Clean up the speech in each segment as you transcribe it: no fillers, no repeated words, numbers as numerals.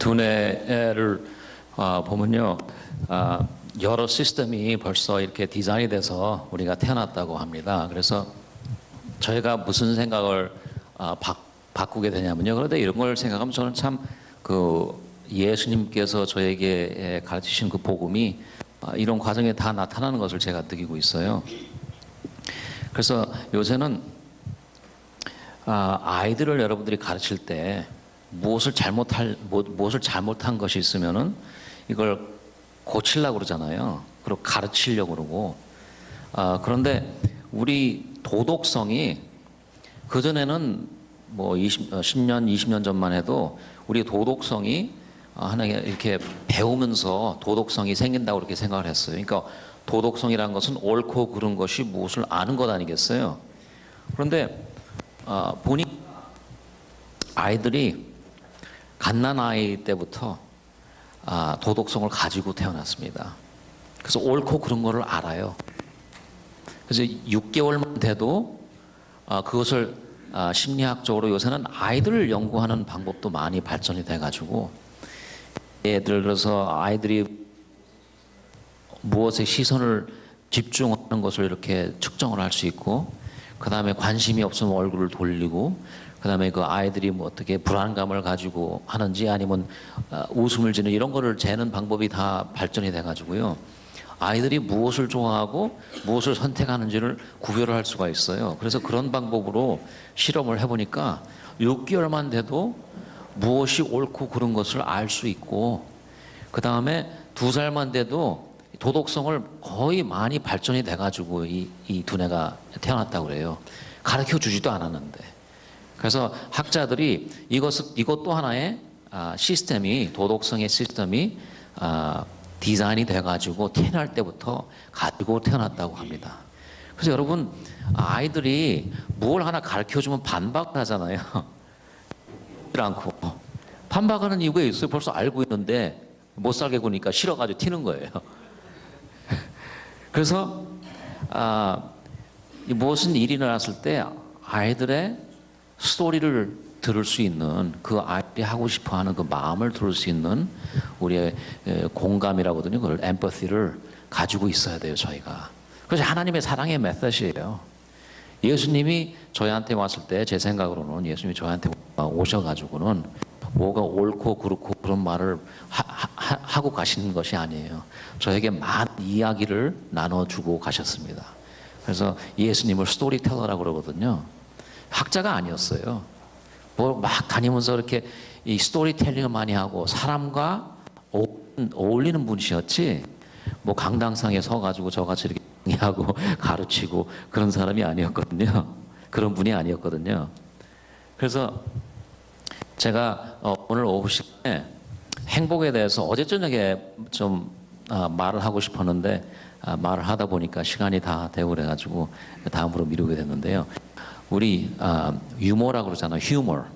두뇌를 보면요, 여러 시스템이 벌써 이렇게 디자인이 돼서 우리가 태어났다고 합니다. 그래서 저희가 무슨 생각을 바꾸게 되냐면요. 그런데 이런 걸 생각하면 저는 참 예수님께서 저에게 가르치신 그 복음이 이런 과정에 다 나타나는 것을 제가 느끼고 있어요. 그래서 요새는 아이들을 여러분들이 가르칠 때 무엇을 잘못한 것이 있으면은 이걸 고치려고 그러잖아요. 그리고 가르치려고 그러고. 그런데 우리 도덕성이 그전에는 뭐 10년, 20년 전만 해도 우리 도덕성이 하나의 이렇게 배우면서 도덕성이 생긴다고 그렇게 생각을 했어요. 그러니까 도덕성이라는 것은 옳고 그른 것이 무엇을 아는 것 아니겠어요? 그런데 보니 아이들이 갓난아이 때부터 도덕성을 가지고 태어났습니다. 그래서 옳고 그른 거를 알아요. 그래서 6개월만 돼도 그것을 심리학적으로 요새는 아이들을 연구하는 방법도 많이 발전이 돼가지고 예를 들어서 아이들이 무엇에 시선을 집중하는 것을 이렇게 측정을 할 수 있고, 그 다음에 관심이 없으면 얼굴을 돌리고, 그 다음에 그 아이들이 뭐 어떻게 불안감을 가지고 하는지 아니면 웃음을 지는 이런 거를 재는 방법이 다 발전이 돼가지고요. 아이들이 무엇을 좋아하고 무엇을 선택하는지를 구별을 할 수가 있어요. 그래서 그런 방법으로 실험을 해보니까 6개월만 돼도 무엇이 옳고 그른 것을 알 수 있고, 그 다음에 2살만 돼도 도덕성을 거의 많이 발전이 돼가지고 이 두뇌가 태어났다고 그래요. 가르쳐 주지도 않았는데. 그래서 학자들이 이것도 하나의 시스템이, 도덕성의 시스템이 디자인이 돼가지고 태어날 때부터 가지고 태어났다고 합니다. 그래서 여러분, 아이들이 뭘 하나 가르쳐주면 반박을 하잖아요. 않고 반박하는 이유가 있어요. 벌써 알고 있는데 못 살게 구니까 싫어가지고 튀는 거예요. 그래서 무슨 일이 일어났을 때 아이들의 스토리를 들을 수 있는, 그 아이들이 하고 싶어하는 그 마음을 들을 수 있는 우리의 공감이라고 하거든요. 그걸 엠퍼시를 가지고 있어야 돼요, 저희가. 그래서 하나님의 사랑의 메시지예요. 예수님이 저희한테 왔을 때 제 생각으로는 예수님이 저희한테 오셔가지고는 뭐가 옳고 그렇고 그런 말을 하고 가시는 것이 아니에요. 저에게 많은 이야기를 나눠주고 가셨습니다. 그래서 예수님을 스토리텔러라고 그러거든요. 학자가 아니었어요. 뭐 막 다니면서 이렇게 이 스토리텔링을 많이 하고 사람과 어울리는 분이셨지, 뭐 강당상에 서가지고 저같이 이렇게 하고 가르치고 그런 사람이 아니었거든요. 그런 분이 아니었거든요. 그래서 제가 오늘 오후 시간에 행복에 대해서 어제 저녁에 좀 말을 하고 싶었는데 말을 하다 보니까 시간이 다 되고 그래가지고 다음으로 미루게 됐는데요. 우리 유머라고 그러잖아요. 휴머.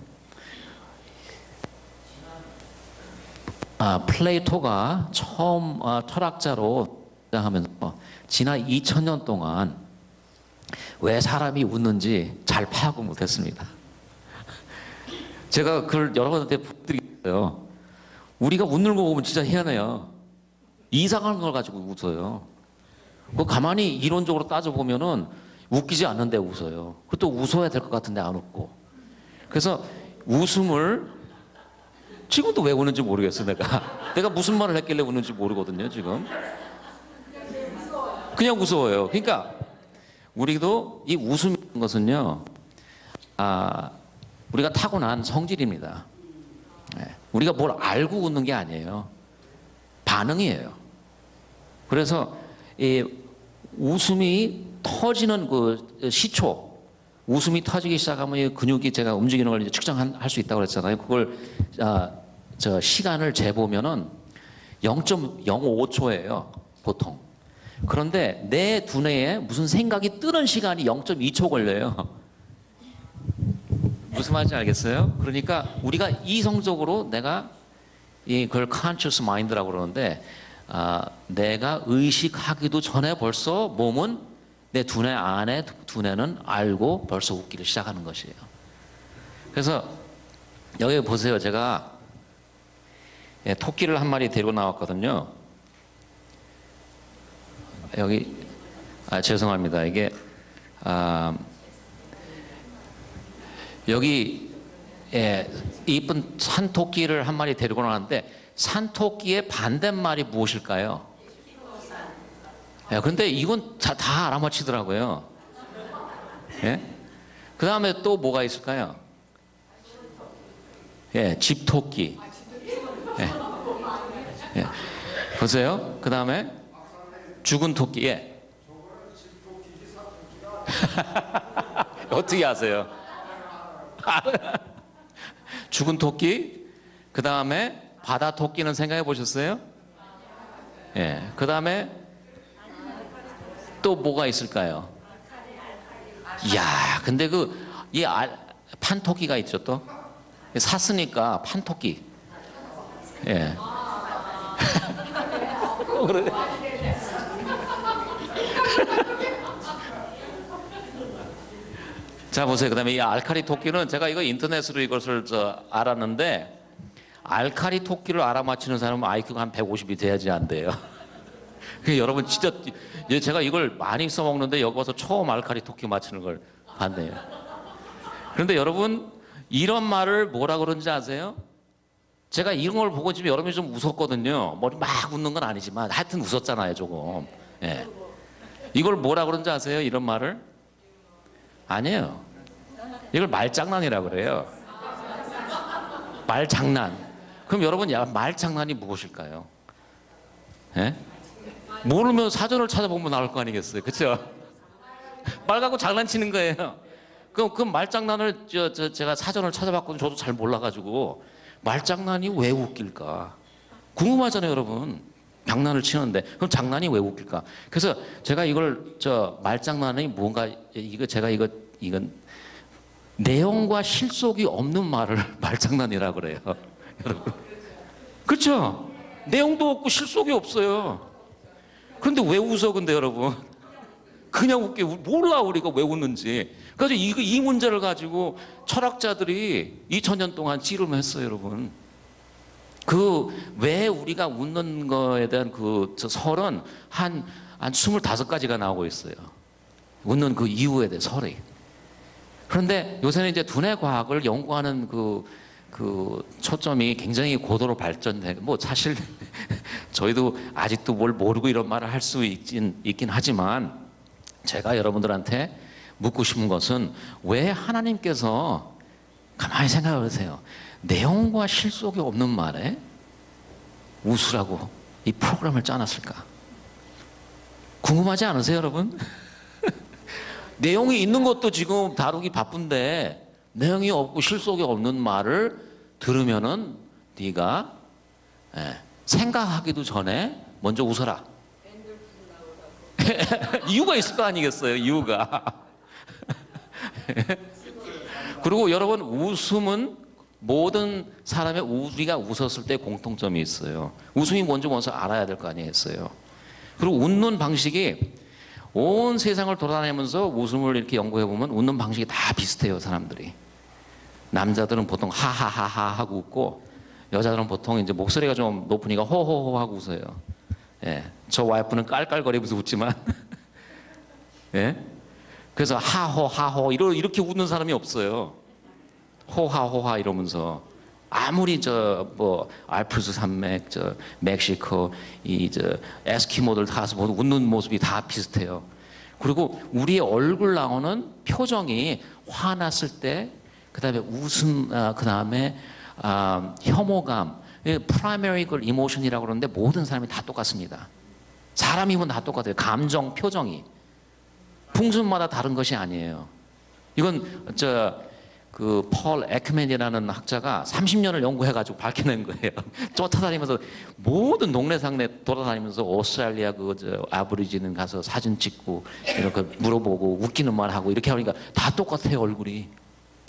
플레이토가 처음 철학자로 등장하면서 지난 2000년 동안 왜 사람이 웃는지 잘 파악을 못했습니다. 제가 그걸 여러분한테 부탁드리겠어요. 우리가 웃는 거 보면 진짜 희한해요. 이상한 걸 가지고 웃어요. 그 가만히 이론적으로 따져보면은 웃기지 않는데 웃어요. 그것도 웃어야 될 것 같은데 안 웃고. 그래서 웃음을 지금도 왜 우는지 모르겠어. 내가 무슨 말을 했길래 우는지 모르거든요 지금. 그냥 무서워요. 그러니까 우리도 이 웃음이라는 것은요, 우리가 타고난 성질입니다. 우리가 뭘 알고 웃는 게 아니에요. 반응이에요. 그래서 이 웃음이 터지는 그 시초, 웃음이 터지기 시작하면 이 근육이 제가 움직이는 걸 이제 측정할 수 있다고 그랬잖아요. 그걸 저 시간을 재보면은 0.05초예요 보통. 그런데 내 두뇌에 무슨 생각이 뜨는 시간이 0.2초 걸려요. 무슨 말인지 알겠어요? 그러니까 우리가 이성적으로 내가 그걸 conscious mind라고 그러는데 내가 의식하기도 전에 벌써 몸은 내 두뇌 안에 두뇌는 알고 벌써 웃기를 시작하는 것이에요. 그래서 여기 보세요. 제가 예, 토끼를 한 마리 데리고 나왔거든요. 여기 죄송합니다. 이게 여기 이쁜 산토끼를 한 마리 데리고 나왔는데 산토끼의 반대말이 무엇일까요? 예, 그런데 이건 다 알아맞히더라고요. 예? 그 다음에 또 뭐가 있을까요? 예, 집토끼. 예. 예. 보세요. 그 다음에 죽은 토끼. 예. 어떻게 아세요? 죽은 토끼. 그 다음에 바다 토끼는 생각해 보셨어요? 예. 그 다음에 또 뭐가 있을까요? 이야, 근데 이 판토끼가 있죠 또. 샀으니까 판토끼. 예. 그래. 자 보세요. 그다음에 이 알카리 토끼는 제가 이거 인터넷으로 이것을 알았는데 알카리 토끼를 알아맞히는 사람은 IQ가 한 150이 돼야지 안 돼요. 여러분 진짜 제가 이걸 많이 써먹는데 여기 와서 처음 알카리 토끼 맞히는 걸 봤네요. 그런데 여러분 이런 말을 뭐라 그런지 아세요? 제가 이런 걸 보고 지금 여러분이 좀 웃었거든요. 머리 막 웃는 건 아니지만 하여튼 웃었잖아요 조금. 예. 이걸 뭐라 그런지 아세요? 이런 말을? 아니에요. 이걸 말장난이라 그래요. 말장난. 그럼 여러분 말장난이 무엇일까요? 예? 모르면 사전을 찾아보면 나올 거 아니겠어요, 그렇죠? 말 갖고 장난치는 거예요. 그럼 그 말장난을 제가 사전을 찾아봤거든요. 저도 잘 몰라가지고 말장난이 왜 웃길까? 궁금하잖아요, 여러분. 장난을 치는데 그럼 장난이 왜 웃길까? 그래서 제가 이걸 말장난이 뭔가 이건 내용과 실속이 없는 말을 말장난이라 그래요, 여러분. 그렇죠? 내용도 없고 실속이 없어요. 그런데 왜 웃어, 근데 여러분? 그냥 웃게 몰라 우리가 왜 웃는지. 그래서 이 문제를 가지고 철학자들이 2000년 동안 씨름했어요, 여러분. 왜 우리가 웃는 거에 대한 설은 한 25가지가 나오고 있어요. 웃는 그 이유에 대해 설이. 그런데 요새는 이제 두뇌 과학을 연구하는 초점이 굉장히 고도로 발전돼. 뭐 사실 저희도 아직도 뭘 모르고 이런 말을 할 수 있긴 하지만 제가 여러분들한테 묻고 싶은 것은 왜 하나님께서 가만히 생각을 하세요. 내용과 실속이 없는 말에 웃으라고 이 프로그램을 짜놨을까? 궁금하지 않으세요, 여러분? 내용이 있는 것도 지금 다루기 바쁜데 내용이 없고 실속이 없는 말을 들으면은 네가 생각하기도 전에 먼저 웃어라. 이유가 있을 거 아니겠어요, 이유가. 그리고 여러분 웃음은 모든 사람의 우리가 웃었을 때 공통점이 있어요. 웃음이 먼저 알아야 될 거 아니겠어요. 그리고 웃는 방식이 온 세상을 돌아다니면서 웃음을 이렇게 연구해 보면 웃는 방식이 다 비슷해요, 사람들이. 남자들은 보통 하하하하 하고 웃고 여자들은 보통 이제 목소리가 좀 높으니까 호호호 하고 웃어요. 예, 저 와이프는 깔깔거리면서 웃지만, 예, 그래서 하호 하호 이렇게 웃는 사람이 없어요. 호하호하 이러면서 아무리 알프스 산맥, 멕시코 에스키모들 다 가서 모두 웃는 모습이 다 비슷해요. 그리고 우리의 얼굴 나오는 표정이 화났을 때, 그다음에 웃음, 그다음에 혐오감, primary emotion이라고 그러는데 모든 사람이 다 똑같습니다. 사람이면 다 똑같아요. 감정, 표정이 풍습마다 다른 것이 아니에요. 이건 펄 에크맨이라는 학자가 30년을 연구해가지고 밝혀낸 거예요. 쫓아다니면서 모든 동네상네 돌아다니면서 오스트랄리아 아보리지는 가서 사진 찍고 이렇게 물어보고 웃기는 말 하고 이렇게 하니까 다 똑같아요, 얼굴이.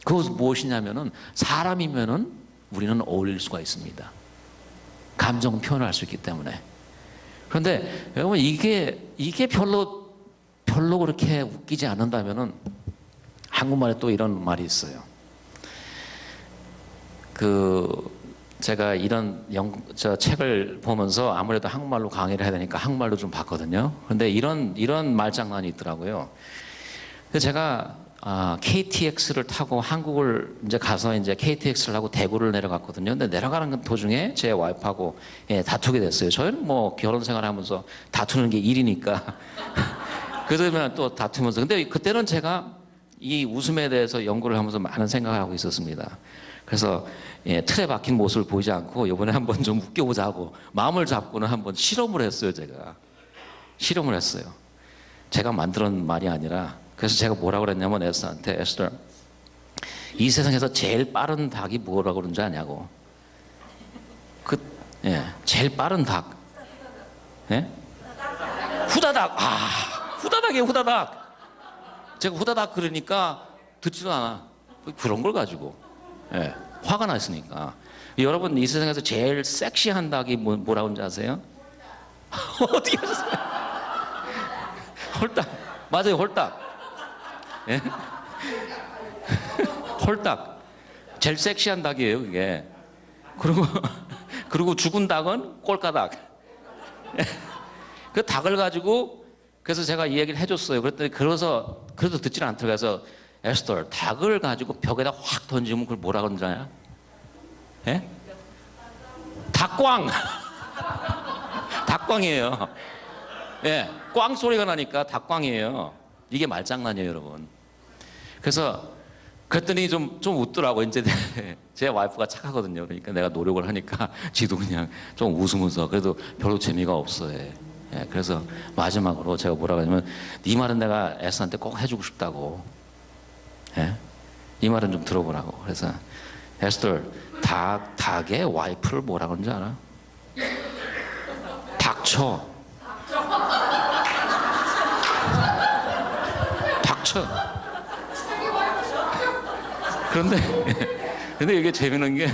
그것은 무엇이냐면은 사람이면은 우리는 어울릴 수가 있습니다. 감정 표현을 할 수 있기 때문에. 그런데 여러분 이게 별로 그렇게 웃기지 않는다면은 한국말에 또 이런 말이 있어요. 제가 이런 책을 보면서 아무래도 한국말로 강의를 해야 되니까 한국말로 좀 봤거든요. 근데 이런 말장난이 있더라고요. 그래서 제가 KTX를 타고 한국을 이제 가서 이제 KTX를 하고 대구를 내려갔거든요. 근데 내려가는 도중에 제 와이프하고 다투게 됐어요. 저희는 뭐 결혼 생활하면서 다투는 게 일이니까. 그러면 또 다투면서. 근데 그때는 제가 이 웃음에 대해서 연구를 하면서 많은 생각을 하고 있었습니다. 그래서 틀에 박힌 모습을 보이지 않고 이번에 한번 좀 웃겨보자 하고 마음을 잡고는 한번 실험을 했어요. 제가 실험을 했어요. 제가 만들었는 말이 아니라. 그래서 제가 뭐라고 그랬냐면 에스더한테, 에스더, 이 세상에서 제일 빠른 닭이 뭐라고 그러는지 아냐고. 제일 빠른 닭. 후다닥. 후다닥이에요, 후다닥. 제가 후다닥 그러니까 듣지도 않아. 그런 걸 가지고 화가 났으니까. 여러분, 이 세상에서 제일 섹시한 닭이 뭐라고 하는지 아세요? 어떻게 하셨어요? 홀딱. 맞아요, 홀딱. 홀딱. 제일 섹시한 닭이에요, 그게. 그리고 죽은 닭은 꼴까닭. 그 닭을 가지고, 그래서 제가 이 얘기를 해줬어요. 그랬더니, 그래도 듣지는 않더라고요. 그래서, 에스더, 닭을 가지고 벽에다 확 던지면 그걸 뭐라 그러는지 아냐? 닭광! 닭광이에요. 꽝 소리가 나니까 닭광이에요. 이게 말장난이에요, 여러분. 그래서 그랬더니 좀 웃더라고. 이제 제 와이프가 착하거든요. 그러니까 내가 노력을 하니까 지도 그냥 좀 웃으면서 그래도 별로 재미가 없어요. 그래서 마지막으로 제가 뭐라고 하냐면, 네 말은 내가 에스한테 꼭 해주고 싶다고. 이 말은 좀 들어보라고. 그래서 에스더, 닭의 와이프를 뭐라고 하는지 알아? 닥쳐. 닥쳐. 근데 이게 재밌는 게,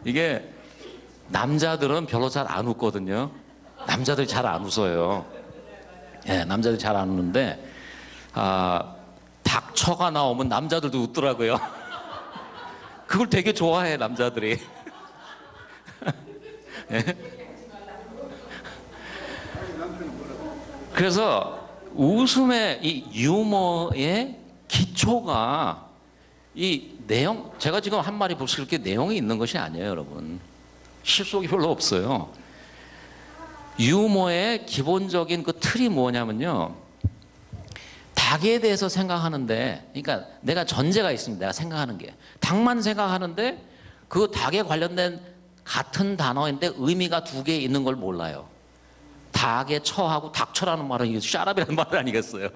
이게 남자들은 별로 잘 안 웃거든요. 남자들이 잘 안 웃어요. 남자들이 잘 안 웃는데, 닥쳐가 나오면 남자들도 웃더라고요. 그걸 되게 좋아해, 남자들이. 그래서 웃음의 이 유머의 기초가 이 내용, 제가 지금 한 말이 벌써 그렇게 내용이 있는 것이 아니에요, 여러분. 실속이 별로 없어요. 유머의 기본적인 그 틀이 뭐냐면요, 닭에 대해서 생각하는데, 그러니까 내가 전제가 있습니다. 내가 생각하는 게 닭만 생각하는데 그 닭에 관련된 같은 단어인데 의미가 두 개 있는 걸 몰라요. 닭의 처하고 닥쳐라는 말은 이게 샤랍이라는 말 아니겠어요?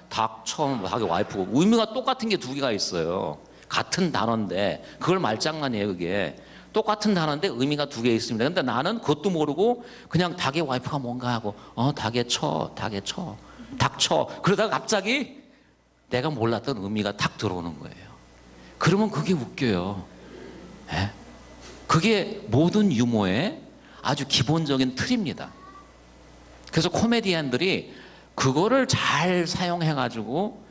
닥쳐, 닭의 와이프고 의미가 똑같은 게 두 개가 있어요. 같은 단어인데 그걸 말장난이에요. 그게 똑같은 단어인데 의미가 두 개 있습니다. 근데 나는 그것도 모르고 그냥 닭의 와이프가 뭔가 하고 닭의 처, 닥쳐. 그러다가 갑자기 내가 몰랐던 의미가 탁 들어오는 거예요. 그러면 그게 웃겨요. 그게 모든 유머의 아주 기본적인 틀입니다. 그래서 코미디언들이 그거를 잘 사용해가지고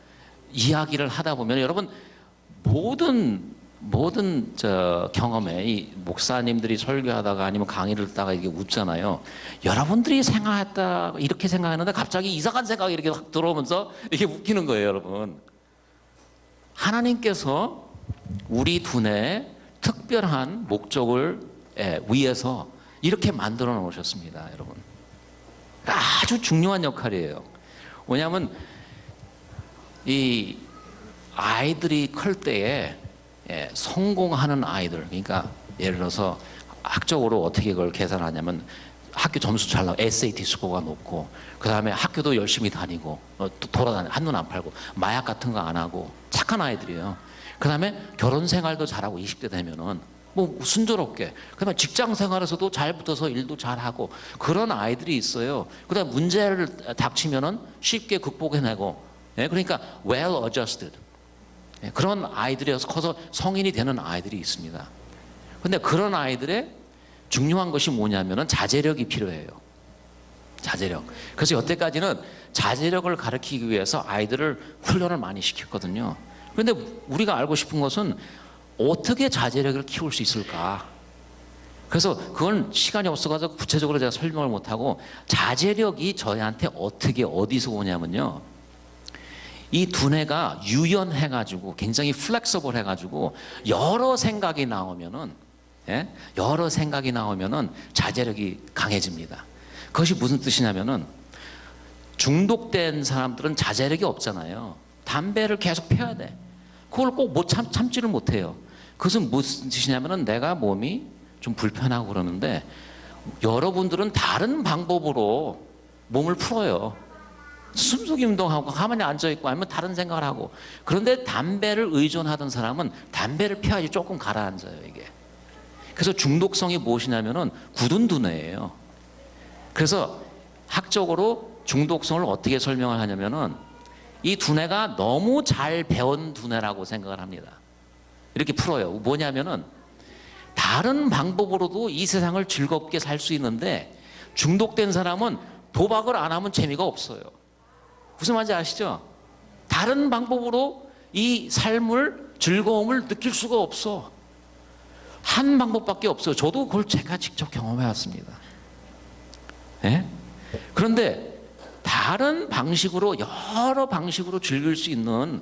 이야기를 하다 보면, 여러분, 모든 경험에 이 목사님들이 설교하다가 아니면 강의를 듣다가 이게 웃잖아요. 여러분들이 생각했다, 이렇게 생각했는데 갑자기 이상한 생각이 이렇게 확 들어오면서 이게 웃기는 거예요, 여러분. 하나님께서 우리 두뇌에 특별한 목적을 위해서 이렇게 만들어 놓으셨습니다, 여러분. 아주 중요한 역할이에요. 왜냐하면 이 아이들이 클 때에 성공하는 아이들, 그러니까 예를 들어서 학적으로 어떻게 그걸 계산하냐면, 학교 점수 잘 나오고 SAT 스코어가 높고, 그 다음에 학교도 열심히 다니고, 돌아다니고, 한눈 안 팔고, 마약 같은 거 안 하고, 착한 아이들이에요. 그 다음에 결혼 생활도 잘하고, 20대 되면은 뭐 순조롭게, 그 다음에 직장 생활에서도 잘 붙어서 일도 잘하고, 그런 아이들이 있어요. 그 다음에 문제를 닥치면은 쉽게 극복해내고, 그러니까 well adjusted, 그런 아이들이어서 커서 성인이 되는 아이들이 있습니다. 근데 그런 아이들의 중요한 것이 뭐냐면은 자제력이 필요해요. 자제력. 그래서 여태까지는 자제력을 가르치기 위해서 아이들을 훈련을 많이 시켰거든요. 그런데 우리가 알고 싶은 것은 어떻게 자제력을 키울 수 있을까? 그래서 그건 시간이 없어가지고 구체적으로 제가 설명을 못하고, 자제력이 저희한테 어떻게 어디서 오냐면요, 이 두뇌가 유연해가지고 굉장히 플렉서블 해가지고 여러 생각이 나오면은, 예? 여러 생각이 나오면은 자제력이 강해집니다. 그것이 무슨 뜻이냐면은, 중독된 사람들은 자제력이 없잖아요. 담배를 계속 피워야 돼. 그걸 꼭 못 참지를 못해요. 그것은 무슨 뜻이냐면은, 내가 몸이 좀 불편하고 그러는데 여러분들은 다른 방법으로 몸을 풀어요. 숨쉬기 운동하고 가만히 앉아있고 아니면 다른 생각을 하고. 그런데 담배를 의존하던 사람은 담배를 피워야지 조금 가라앉아요, 이게. 그래서 중독성이 무엇이냐면은 굳은 두뇌예요. 그래서 학적으로 중독성을 어떻게 설명을 하냐면은, 이 두뇌가 너무 잘 배운 두뇌라고 생각을 합니다. 이렇게 풀어요. 뭐냐면은, 다른 방법으로도 이 세상을 즐겁게 살 수 있는데 중독된 사람은 도박을 안 하면 재미가 없어요. 무슨 말인지 아시죠? 다른 방법으로 이 삶을, 즐거움을 느낄 수가 없어. 한 방법밖에 없어요. 저도 그걸 제가 직접 경험해 왔습니다. 예? 그런데 다른 방식으로, 여러 방식으로 즐길 수 있는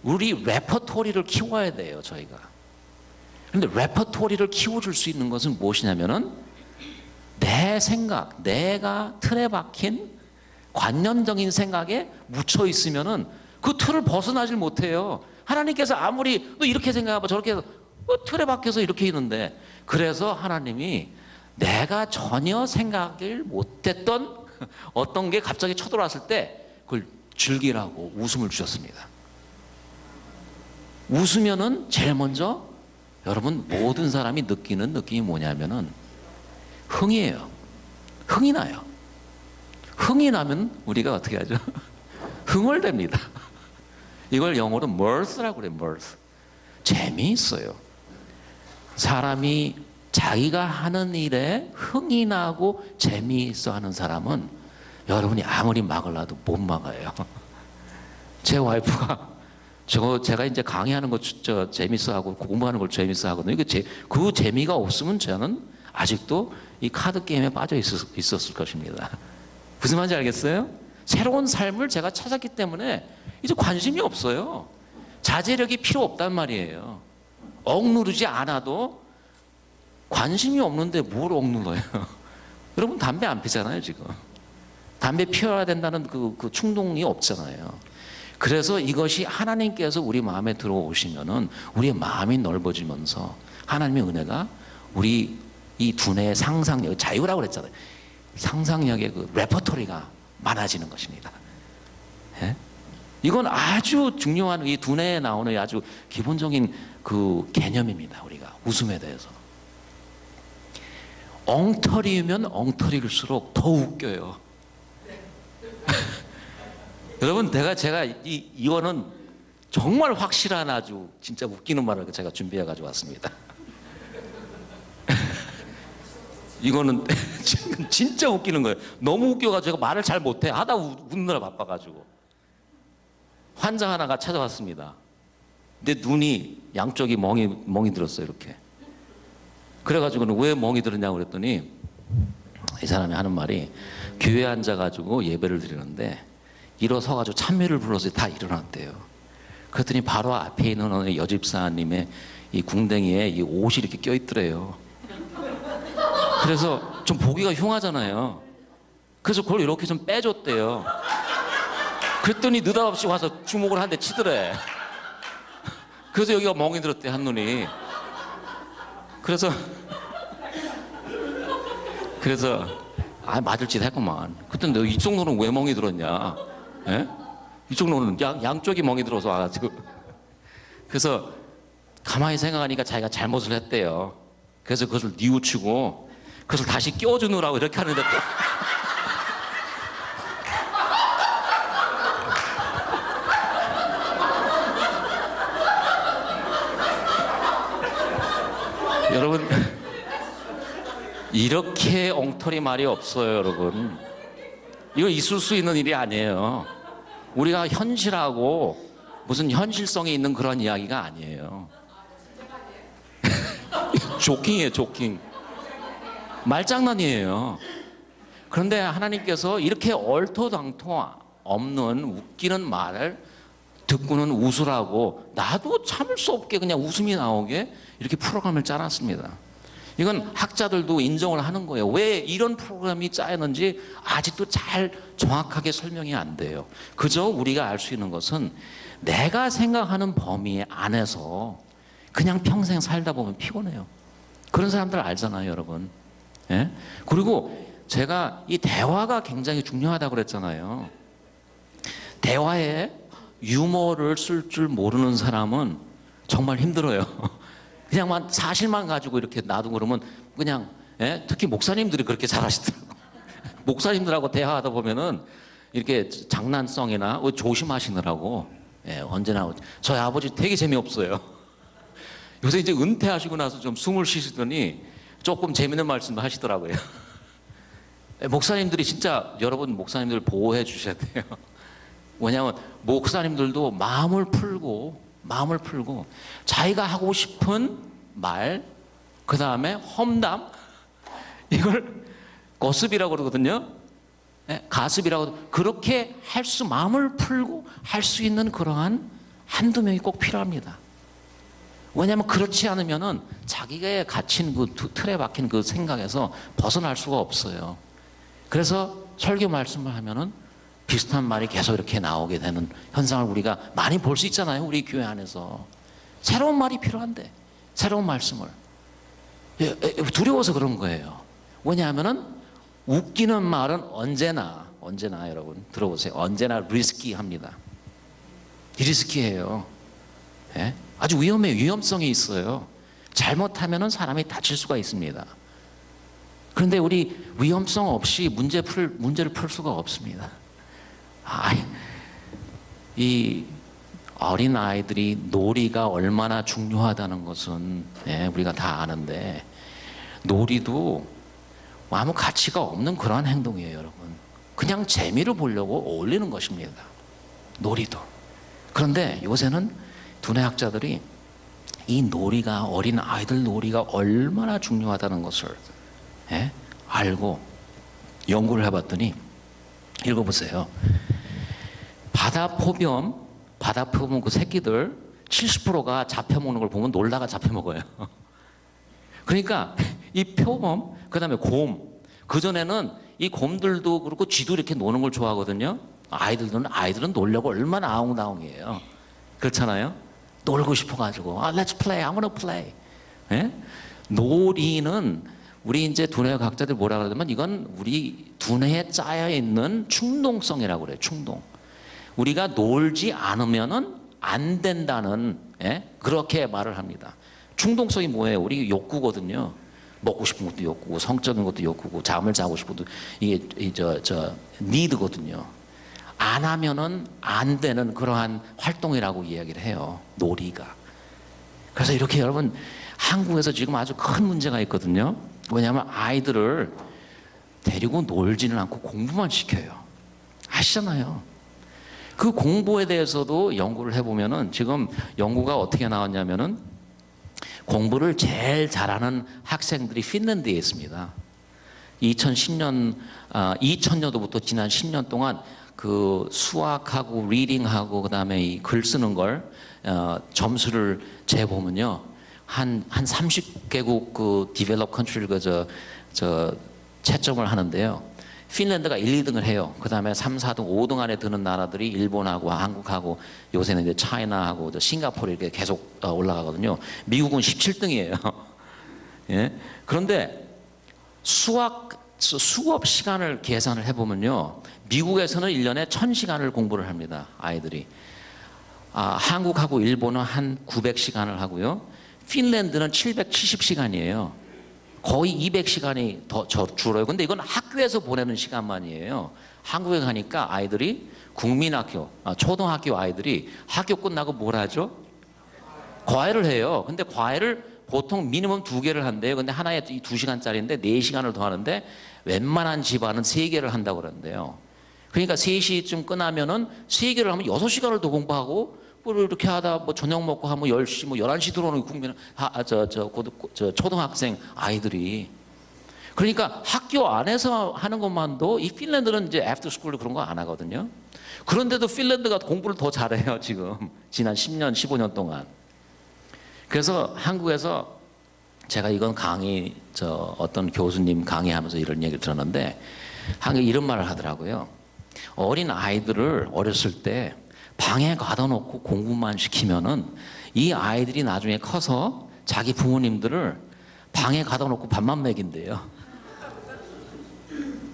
우리 레퍼토리를 키워야 돼요, 저희가. 그런데 레퍼토리를 키워줄 수 있는 것은 무엇이냐면은, 내 생각, 내가 틀에 박힌 관념적인 생각에 묻혀 있으면은 그 틀을 벗어나질 못해요. 하나님께서 아무리 너 이렇게 생각해봐, 저렇게 해서 틀에 박혀서 이렇게 있는데, 그래서 하나님이 내가 전혀 생각을 못했던 어떤 게 갑자기 쳐들어왔을 때 그걸 즐기라고 웃음을 주셨습니다. 웃으면은 제일 먼저 여러분 모든 사람이 느끼는 느낌이 뭐냐면은 흥이에요. 흥이 나요. 흥이 나면 우리가 어떻게 하죠? 흥얼댑니다. 이걸 영어로 mirth라고 그래요. mirth. 재미있어요. 사람이 자기가 하는 일에 흥이 나고 재미있어 하는 사람은 여러분이 아무리 막으려도 못 막아요. 제 와이프가 제가 이제 강의하는 거 재밌어 하고 공부하는 걸 재밌어 하거든요. 그 재미가 없으면 저는 아직도 이 카드 게임에 빠져 있었을 것입니다. 무슨 말인지 알겠어요? 새로운 삶을 제가 찾았기 때문에 이제 관심이 없어요. 자제력이 필요 없단 말이에요. 억누르지 않아도 관심이 없는데 뭘 억눌러요? 여러분 담배 안 피잖아요, 지금. 담배 피워야 된다는 그 충동이 없잖아요. 그래서 이것이 하나님께서 우리 마음에 들어오시면은 우리의 마음이 넓어지면서 하나님의 은혜가 우리 이 두뇌의 상상력, 자유라고 그랬잖아요. 상상력의 그 레퍼토리가 많아지는 것입니다. 예? 이건 아주 중요한 이 두뇌에 나오는 아주 기본적인 그 개념입니다. 우리가 웃음에 대해서. 엉터리면 엉터리일수록 더 웃겨요. 여러분, 제가 이거는 정말 확실한 아주 진짜 웃기는 말을 제가 준비해가지고 왔습니다. 이거는 진짜 웃기는 거예요. 너무 웃겨가지고 제가 말을 잘 못해. 하다 웃느라 바빠가지고. 환자 하나가 찾아왔습니다. 근데 눈이 양쪽이 멍이 들었어요, 이렇게. 그래가지고는 왜 멍이 들었냐고 그랬더니 이 사람이 하는 말이, 교회에 앉아가지고 예배를 드리는데 일어서가지고 찬미를 불러서 다 일어났대요. 그랬더니 바로 앞에 있는 어느 여집사님의 이 궁뎅이에 이 옷이 이렇게 껴있더래요. 그래서 좀 보기가 흉하잖아요. 그래서 그걸 이렇게 좀 빼줬대요. 그랬더니 느닷없이 와서 주먹을 한 대 치더래. 그래서 여기가 멍이 들었대, 한눈이. 그래서 맞을 짓 했구만. 그때 너 이쪽 눈은 왜 멍이 들었냐? 예? 이쪽 눈은 양쪽이 멍이 들어서 와가지고. 그래서 가만히 생각하니까 자기가 잘못을 했대요. 그래서 그것을 뉘우치고 그것을 다시 껴주느라고 이렇게 하는데 또 여러분, 이렇게 엉터리 말이 없어요, 여러분. 이거 있을 수 있는 일이 아니에요. 우리가 현실하고 무슨 현실성이 있는 그런 이야기가 아니에요. 조킹이에요, 조킹. 말장난이에요. 그런데 하나님께서 이렇게 얼토당토 없는 웃기는 말을 듣고는 웃으라고, 나도 참을 수 없게 그냥 웃음이 나오게 이렇게 프로그램을 짜놨습니다. 이건 학자들도 인정을 하는 거예요. 왜 이런 프로그램이 짜였는지 아직도 잘 정확하게 설명이 안 돼요. 그저 우리가 알 수 있는 것은 내가 생각하는 범위 안에서 그냥 평생 살다 보면 피곤해요. 그런 사람들 알잖아요, 여러분. 예? 그리고 제가 이 대화가 굉장히 중요하다고 그랬잖아요. 대화에 유머를 쓸 줄 모르는 사람은 정말 힘들어요. 그냥만 사실만 가지고 이렇게 놔두고 그러면 그냥, 예? 특히 목사님들이 그렇게 잘하시더라고요. 목사님들하고 대화하다 보면은 이렇게 장난성이나 조심하시느라고, 예, 언제나 저희 아버지 되게 재미없어요. 요새 이제 은퇴하시고 나서 좀 숨을 쉬시더니 조금 재밌는 말씀도 하시더라고요. 목사님들이 진짜, 여러분 목사님들 보호해 주셔야 돼요. 왜냐하면 목사님들도 마음을 풀고 자기가 하고 싶은 말, 그 다음에 험담, 이걸 거습이라고 그러거든요. 가습이라고, 그렇게 마음을 풀고 할 수 있는 그러한 한두 명이 꼭 필요합니다. 왜냐하면 그렇지 않으면은 자기가 갇힌 그 틀에 박힌 그 생각에서 벗어날 수가 없어요. 그래서 설교 말씀을 하면은 비슷한 말이 계속 이렇게 나오게 되는 현상을 우리가 많이 볼 수 있잖아요. 우리 교회 안에서. 새로운 말이 필요한데, 새로운 말씀을. 두려워서 그런 거예요. 왜냐하면은 웃기는 말은 언제나 여러분 들어보세요. 언제나 리스키합니다. 리스키해요. 예? 아주 위험성이 있어요. 잘못하면은 사람이 다칠 수가 있습니다. 그런데 우리 위험성 없이 문제를 풀 수가 없습니다. 이 어린 아이들이 놀이가 얼마나 중요하다는 것은, 예, 우리가 다 아는데, 놀이도 아무 가치가 없는 그러한 행동이에요, 여러분. 그냥 재미를 보려고 어울리는 것입니다. 놀이도. 그런데 요새는 두뇌학자들이 이 놀이가, 어린 아이들 놀이가 얼마나 중요하다는 것을, 예? 알고 연구를 해봤더니, 읽어보세요. 바다표범 그 새끼들 70%가 잡혀먹는 걸 보면 놀다가 잡혀먹어요. 그러니까 이 표범, 그 다음에 곰, 그전에는 이 곰들도 그렇고 쥐도 이렇게 노는 걸 좋아하거든요. 아이들은 놀려고 얼마나 아웅다웅이에요. 그렇잖아요. 놀고 싶어가지고, let's play, I wanna play. 예? 놀이는 우리 이제 두뇌학자들 뭐라 그러냐면, 이건 우리 두뇌에 짜여 있는 충동성이라고 그래요. 충동. 우리가 놀지 않으면은 안 된다는, 예? 그렇게 말을 합니다. 충동성이 뭐예요? 우리 욕구거든요. 먹고 싶은 것도 욕구고, 성적인 것도 욕구고, 잠을 자고 싶어도 이게 니드거든요. 안 하면은 안 되는 그러한 활동이라고 이야기를 해요. 놀이가. 그래서 이렇게 여러분, 한국에서 지금 아주 큰 문제가 있거든요. 왜냐하면 아이들을 데리고 놀지는 않고 공부만 시켜요. 아시잖아요. 그 공부에 대해서도 연구를 해보면은, 지금 연구가 어떻게 나왔냐면은, 공부를 제일 잘하는 학생들이 핀란드에 있습니다. 2000년도부터 지난 10년 동안 그 수학하고 리딩하고 그다음에 이 글 쓰는 걸 점수를 재보면요, 한 30개국 그 디벨롭 컨트리가 저 채점을 하는데요. 핀란드가 1, 2등을 해요. 그 다음에 3, 4등, 5등 안에 드는 나라들이 일본하고 한국하고, 요새는 이제 차이나하고 싱가포르 이렇게 계속 올라가거든요. 미국은 17등이에요. 예? 그런데 수업 시간을 계산을 해보면요, 미국에서는 1년에 1000시간을 공부를 합니다. 아이들이. 한국하고 일본은 한 900시간을 하고요. 핀란드는 770시간이에요. 거의 200시간이 더 줄어요. 근데 이건 학교에서 보내는 시간만이에요. 한국에 가니까 아이들이 국민학교, 초등학교 아이들이 학교 끝나고 뭘 하죠? 과외를 해요. 근데 과외를 보통 미니멈 2개를 한대요. 근데 하나에 2시간짜리인데 4시간을 더 하는데, 웬만한 집안은 3개를 한다고 그러는데요. 그러니까 3시쯤 끝나면은 3개를 하면 6시간을 더 공부하고, 이렇게 하다 저녁 먹고 하면 10시, 11시 들어오는 국민, 초등학생 아이들이. 그러니까 학교 안에서 하는 것만도 이 핀란드는 이제 애프터 스쿨 그런 거 안 하거든요. 그런데도 핀란드가 공부를 더 잘해요, 지금. 지난 10년, 15년 동안. 그래서 한국에서 제가 이건 강의, 어떤 교수님 강의하면서 이런 얘기를 들었는데, 한국에 이런 말을 하더라고요. 어린 아이들을 어렸을 때 방에 가둬놓고 공부만 시키면은 이 아이들이 나중에 커서 자기 부모님들을 방에 가둬놓고 밥만 먹인대요.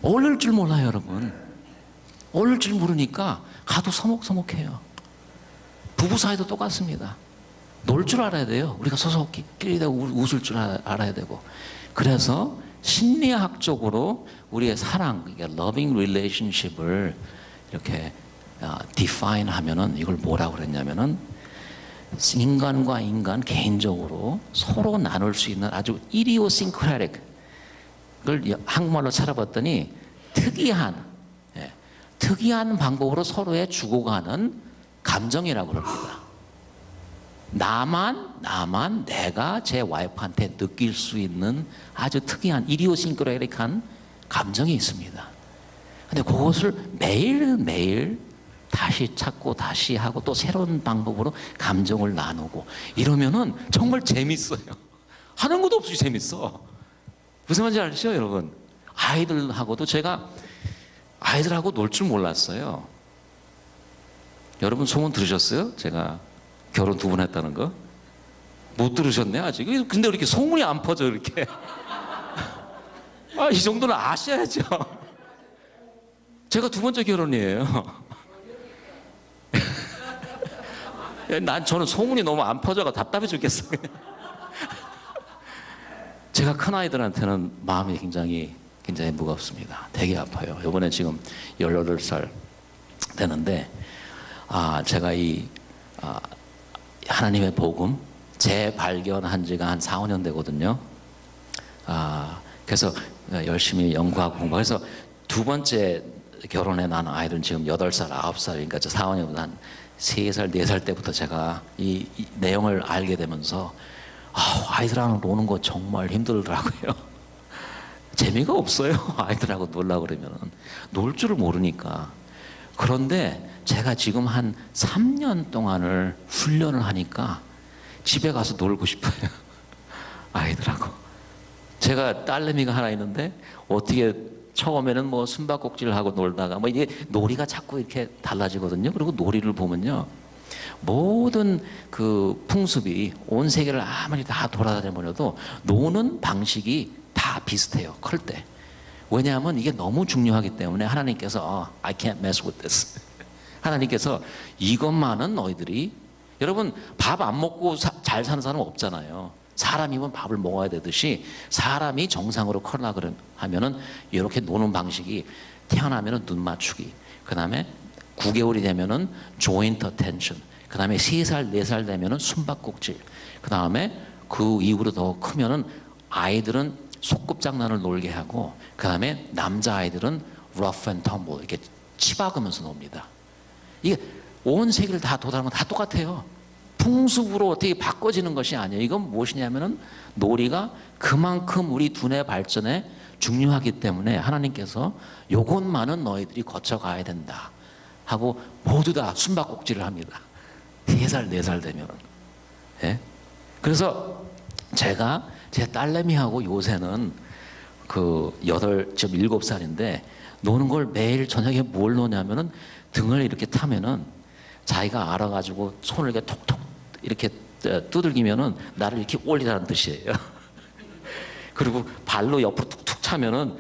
어릴 줄 몰라요, 여러분. 어릴 줄 모르니까 가도 서먹서먹해요. 부부 사이도 똑같습니다. 놀 줄 알아야 돼요. 우리가 서서 끼리대고 웃을 줄 알아야 되고. 그래서 심리학적으로 우리의 사랑, 그러니까 loving relationship을 이렇게 define 하면은 이걸 뭐라고 그랬냐면은 인간과 인간 개인적으로 서로 나눌 수 있는 아주 idiosyncratic, 그걸 한국말로 찾아봤더니 특이한 방법으로 서로의 죽어가는 감정이라고 그럽니다. 나만 내가 제 와이프한테 느낄 수 있는 아주 특이한 idiosyncratic한 감정이 있습니다. 근데 그것을 매일매일 다시 찾고 다시 하고 또 새로운 방법으로 감정을 나누고 이러면은 정말 재밌어요. 하는 것도 없이 재밌어. 무슨 말인지 아시죠, 여러분? 아이들하고도 제가 아이들하고 놀 줄 몰랐어요. 여러분 소문 들으셨어요? 제가 결혼 2번 했다는 거? 못 들으셨네, 아직. 근데 이렇게 소문이 안 퍼져, 이렇게. 이 정도는 아셔야죠. 제가 2번째 결혼이에요. 저는 소문이 너무 안 퍼져가 답답해 죽겠어. 제가 큰 아이들한테는 마음이 굉장히 무겁습니다. 되게 아파요. 이번에 지금 18살 되는데, 제가 하나님의 복음 재발견한 지가 한 4, 5년 되거든요. 그래서 열심히 연구하고 공부하고 해서 2번째 결혼해 난 아이들은 지금 8살, 9살, 그러니까 4, 5년보다 한 3살, 4살 때부터 제가 이 내용을 알게 되면서 아이들하고 노는 거 정말 힘들더라고요. 재미가 없어요. 아이들하고 놀려고 그러면 놀 줄을 모르니까. 그런데 제가 지금 한 3년 동안을 훈련을 하니까 집에 가서 놀고 싶어요. 아이들하고. 제가 딸내미가 하나 있는데 어떻게 처음에는 뭐 숨바꼭질을 하고 놀다가 이게 놀이가 자꾸 이렇게 달라지거든요. 그리고 놀이를 보면요, 모든 그 풍습이 온 세계를 아무리 다 돌아다녀보려도 노는 방식이 다 비슷해요, 클 때. 왜냐하면 이게 너무 중요하기 때문에 하나님께서 I can't mess with this. 하나님께서 이것만은 너희들이, 여러분 밥 안 먹고 잘 사는 사람 없잖아요. 사람이면 밥을 먹어야 되듯이 사람이 정상으로 커나 하면은 이렇게 노는 방식이 태어나면은 눈 맞추기, 그 다음에 9개월이 되면은 joint attention, 그 다음에 3살, 4살 되면은 숨바꼭질, 그 다음에 그 이후로 더 크면은 아이들은 소꿉장난을 놀게 하고, 그 다음에 남자아이들은 rough and tumble, 이렇게 치박으면서 놉니다. 이게 온 세계를 다 도달하면 다 똑같아요. 풍습으로 어떻게 바꿔지는 것이 아니에요. 이건 무엇이냐면은 놀이가 그만큼 우리 두뇌 발전에 중요하기 때문에 하나님께서 요것만은 너희들이 거쳐가야 된다 하고 모두 다 숨바꼭질을 합니다. 3살, 4살 되면은. 예? 그래서 제가 제 딸내미하고 요새는 지금 7살인데 노는 걸 매일 저녁에 뭘 노냐면은 등을 이렇게 타면은 자기가 알아가지고 손을 이렇게 톡톡 이렇게 두들기면은 나를 이렇게 올리라는 뜻이에요. 그리고 발로 옆으로 툭툭 차면은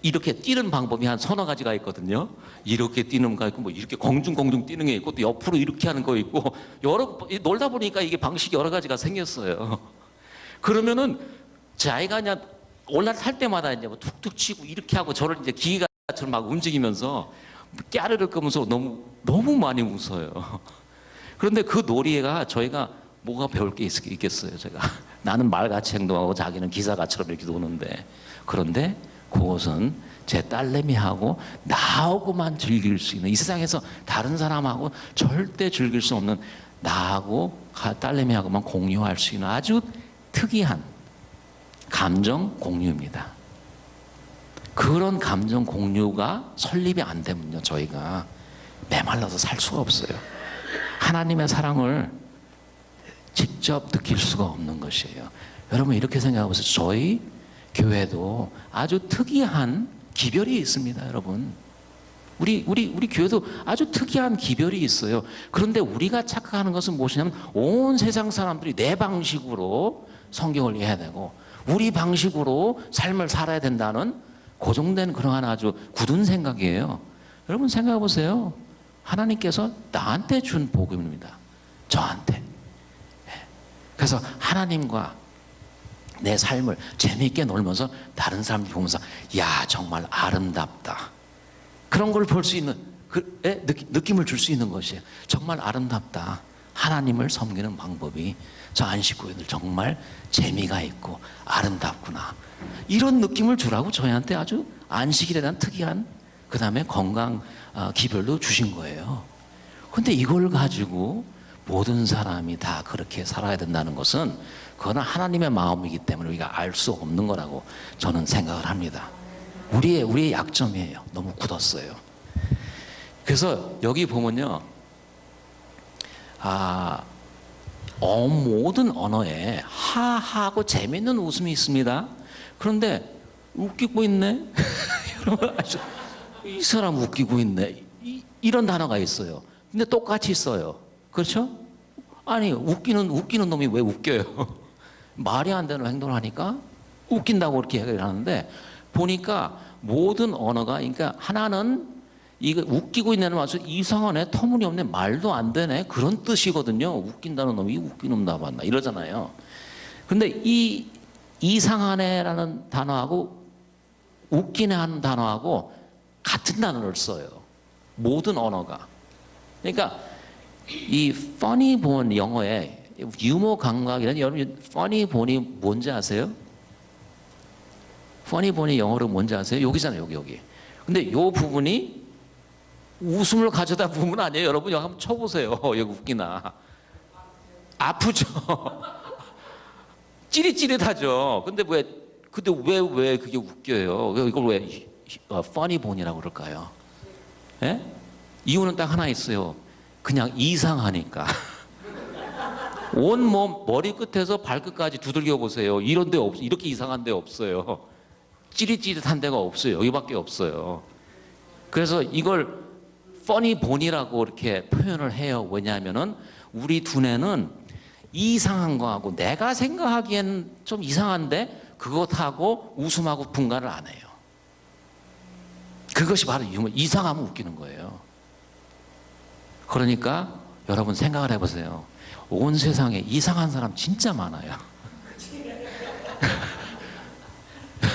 이렇게 뛰는 방법이 한 서너 가지가 있거든요. 이렇게 뛰는 거 있고, 뭐 이렇게 공중공중 뛰는 게 있고, 또 옆으로 이렇게 하는 거 있고, 놀다 보니까 이게 방식이 여러 가지가 생겼어요. 그러면은 자기가 그냥 올라탈 때마다 이제 뭐 툭툭 치고 이렇게 하고 저를 이제 기계가처럼 막 움직이면서 깨르르 끄면서 너무 많이 웃어요. 그런데 그 놀이가 저희가 뭐가 배울 게 있겠어요, 제가. 나는 말같이 행동하고 자기는 기사가처럼 이렇게 노는데. 그런데 그것은 제 딸내미하고 나하고만 즐길 수 있는, 이 세상에서 다른 사람하고 절대 즐길 수 없는 나하고 딸내미하고만 공유할 수 있는 아주 특이한 감정 공유입니다. 그런 감정 공유가 설립이 안 되면요, 저희가 메말라서 살 수가 없어요. 하나님의 사랑을 직접 느낄 수가 없는 것이에요. 여러분 이렇게 생각해보세요. 저희 교회도 아주 특이한 기별이 있습니다, 여러분. 우리 교회도 아주 특이한 기별이 있어요. 그런데 우리가 착각하는 것은 무엇이냐면 온 세상 사람들이 내 방식으로 성경을 이해해야 되고 우리 방식으로 삶을 살아야 된다는 고정된 그러한 아주 굳은 생각이에요. 여러분 생각해 보세요. 하나님께서 나한테 준 복음입니다. 저한테. 그래서 하나님과 내 삶을 재미있게 놀면서 다른 사람들 보면서 야 정말 아름답다. 그런 걸 볼 수 있는 느낌을 줄 수 있는 것이에요. 정말 아름답다. 하나님을 섬기는 방법이 저 안식구인들 정말 재미가 있고 아름답구나. 이런 느낌을 주라고 저희한테 아주 안식일에 대한 특이한 그 다음에 건강 기별도 주신 거예요. 근데 이걸 가지고 모든 사람이 다 그렇게 살아야 된다는 것은 그거는 하나님의 마음이기 때문에 우리가 알 수 없는 거라고 저는 생각을 합니다. 우리의 약점이에요. 너무 굳었어요. 그래서 여기 보면요, 모든 언어에 하하고 재밌는 웃음이 있습니다. 그런데 웃기고 있네. 여러분 이 사람 웃기고 있네. 이런 단어가 있어요. 근데 똑같이 써요. 그렇죠? 아니 웃기는 놈이 왜 웃겨요? 말이 안 되는 행동을 하니까 웃긴다고 그렇게 얘기를 하는데 보니까 모든 언어가 그러니까 하나는 이거 웃기고 있는 말씀 이상하네, 터무니없네, 말도 안 되네 그런 뜻이거든요. 웃긴다는 놈이 웃긴 놈 나봤나 이러잖아요. 근데 이 이상하네라는 단어하고 웃기네 하는 단어하고 같은 단어를 써요. 모든 언어가. 그러니까 이 funny bone 영어에 유머 감각이라는 여러분 funny bone이 뭔지 아세요? funny bone이 영어로 뭔지 아세요? 여기잖아요, 여기. 근데 요 부분이 웃음을 가져다 부분 아니에요, 여러분. 여기 한번 쳐보세요. 여기 웃기나? 아프죠. 찌릿찌릿하죠. 근데 왜 그게 웃겨요? 이걸 왜 funny bone이라고 그럴까요? 예? 이유는 딱 하나 있어요. 그냥 이상하니까. 온 몸 머리 끝에서 발끝까지 두들겨 보세요. 이런 데 없어. 이렇게 이상한 데 없어요. 찌릿찌릿한 데가 없어요. 여기밖에 없어요. 그래서 이걸 funny bone이라고 이렇게 표현을 해요. 왜냐하면은 우리 두뇌는 이상한 거하고 내가 생각하기엔 좀 이상한데 그것하고 웃음하고 분간을 안 해요. 그것이 바로 유머. 이상하면 웃기는 거예요. 그러니까 여러분 생각을 해보세요. 온 세상에 이상한 사람 진짜 많아요.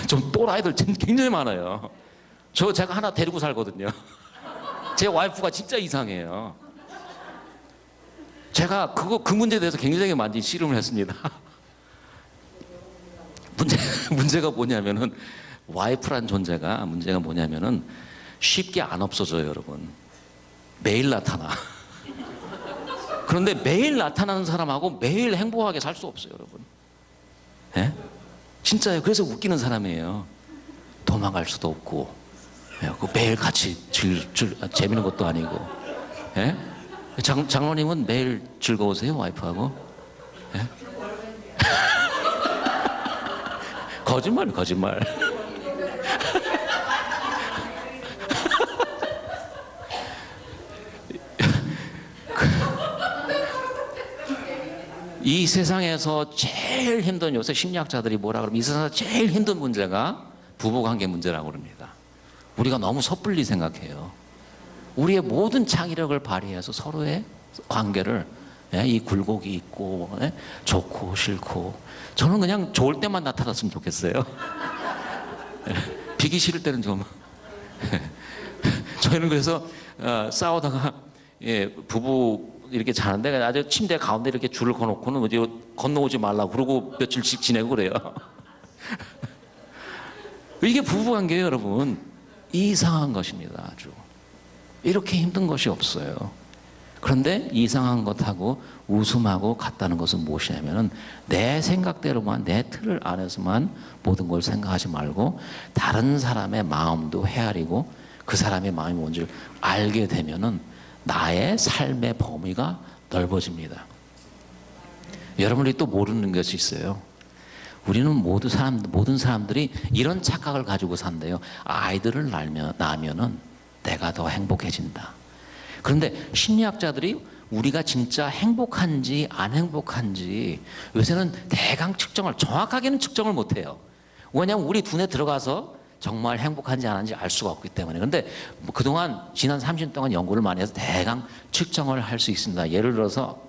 좀 또라이들 굉장히 많아요. 제가 하나 데리고 살거든요. 제 와이프가 진짜 이상해요. 제가 그 문제에 대해서 굉장히 많이 씨름을 했습니다. 문제가 뭐냐면은 와이프란 존재가 문제가 뭐냐면은 쉽게 안 없어져요, 여러분. 매일 나타나. 그런데 매일 나타나는 사람하고 매일 행복하게 살 수 없어요, 여러분. 예? 진짜요. 그래서 웃기는 사람이에요. 도망갈 수도 없고, 예? 매일 같이 재밌는 것도 아니고. 예? 장로님은 매일 즐거우세요, 와이프하고? 예? 거짓말. 이 세상에서 제일 힘든 요새 심리학자들이 뭐라 그러면 이 세상에서 제일 힘든 문제가 부부관계 문제라고 그럽니다. 우리가 너무 섣불리 생각해요. 우리의 모든 창의력을 발휘해서 서로의 관계를 이 굴곡이 있고 좋고 싫고 저는 그냥 좋을 때만 나타났으면 좋겠어요. 비기 싫을 때는 좀 저희는 그래서 싸우다가 부부 이렇게 자는데 아주 침대 가운데 이렇게 줄을 거놓고는 어디 건너오지 말라고 그러고 며칠씩 지내고 그래요. 이게 부부관계예요, 여러분. 이상한 것입니다, 아주. 이렇게 힘든 것이 없어요. 그런데 이상한 것하고 웃음하고 같다는 것은 무엇이냐면은 내 생각대로만, 내 틀을 안에서만 모든 걸 생각하지 말고 다른 사람의 마음도 헤아리고 그 사람의 마음이 뭔지를 알게 되면은 나의 삶의 범위가 넓어집니다. 여러분이 또 모르는 것이 있어요. 우리는 모든 사람들이 이런 착각을 가지고 산대요. 아이들을 낳으면은 내가 더 행복해진다. 그런데 심리학자들이 우리가 진짜 행복한지 안 행복한지 요새는 대강 정확하게는 측정을 못해요. 왜냐하면 우리 눈에 들어가서 정말 행복한지 안 한지 알 수가 없기 때문에. 그런데 그동안 지난 30년 동안 연구를 많이 해서 대강 측정을 할 수 있습니다. 예를 들어서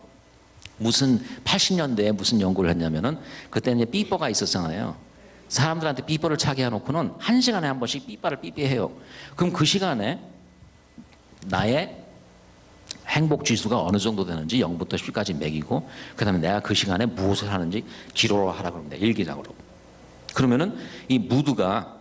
무슨 80년대에 무슨 연구를 했냐면은 그때는 이제 삐뽀가 있었잖아요. 사람들한테 삐뽀를 차게 해놓고는 1시간에 한 번씩 삐빠를 삐삐해요. 그럼 그 시간에 나의 행복 지수가 어느 정도 되는지 0부터 10까지 매기고 그 다음에 내가 그 시간에 무엇을 하는지 기록을 하라고 합니다. 일기장으로. 그러면은 이 무드가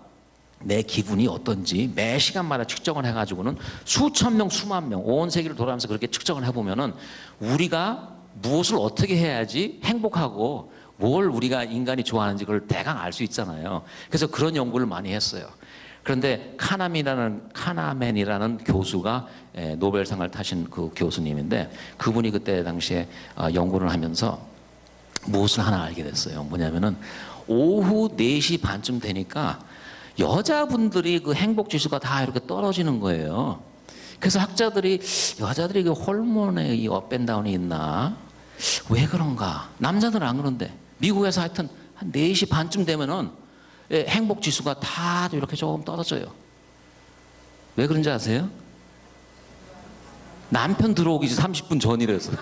내 기분이 어떤지 매 시간마다 측정을 해가지고는 수천 명, 수만 명, 온 세계를 돌아가면서 그렇게 측정을 해보면은 우리가 무엇을 어떻게 해야지 행복하고 뭘 우리가 인간이 좋아하는지 그걸 대강 알 수 있잖아요. 그래서 그런 연구를 많이 했어요. 그런데 카나맨이라는 교수가 노벨상을 타신 그 교수님인데 그분이 그때 당시에 연구를 하면서 무엇을 하나 알게 됐어요. 뭐냐면은 오후 4시 반쯤 되니까 여자분들이 그 행복 지수가 다 이렇게 떨어지는 거예요. 그래서 학자들이 여자들이 그 호르몬의 이 업앤다운이 있나? 왜 그런가? 남자들은 안 그런데 미국에서 하여튼 한 4시 반쯤 되면은 행복 지수가 다 이렇게 조금 떨어져요. 왜 그런지 아세요? 남편 들어오기 30분 전이라서.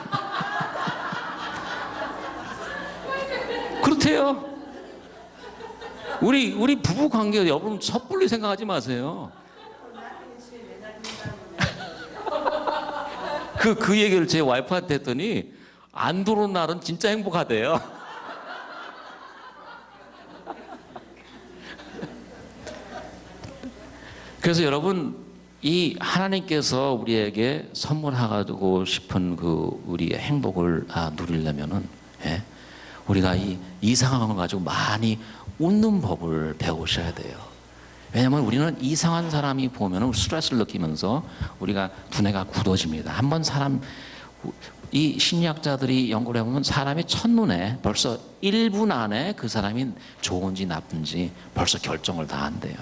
그렇대요. 우리 부부 관계 여러분 섣불리 생각하지 마세요. 그 얘기를 제 와이프한테 했더니 안 들어온 날은 진짜 행복하대요. 그래서 여러분 이 하나님께서 우리에게 선물하고 싶은 그 우리의 행복을 누리려면은 우리가 이 상황을 가지고 많이 웃는 법을 배우셔야 돼요. 왜냐하면 우리는 이상한 사람이 보면 스트레스를 느끼면서 우리가 두뇌가 굳어집니다. 한번 이 심리학자들이 연구를 해보면 사람이 첫눈에 벌써 1분 안에 그 사람이 좋은지 나쁜지 벌써 결정을 다 한대요.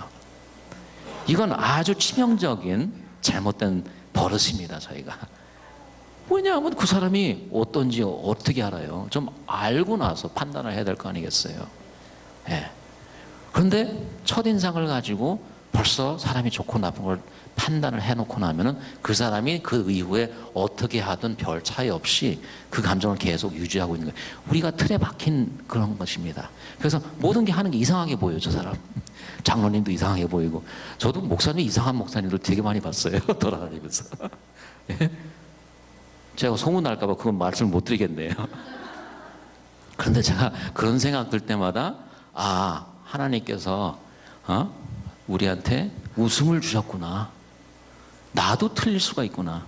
이건 아주 치명적인 잘못된 버릇입니다. 저희가. 왜냐하면 그 사람이 어떤지 어떻게 알아요? 좀 알고 나서 판단을 해야 될 거 아니겠어요? 그런데 첫인상을 가지고 벌써 사람이 좋고 나쁜 걸 판단을 해놓고 나면은 그 사람이 그 이후에 어떻게 하든 별 차이 없이 그 감정을 계속 유지하고 있는 거예요. 우리가 틀에 박힌 그런 것입니다. 그래서 모든 게 하는 게 이상하게 보여요, 저 사람. 장로님도 이상하게 보이고. 저도 목사님 이상한 목사님들 되게 많이 봤어요. 돌아다니면서. 제가 소문날까봐 그건 말씀을 못 드리겠네요. 그런데 제가 그런 생각 들 때마다 하나님께서 우리한테 웃음을 주셨구나. 나도 틀릴 수가 있구나.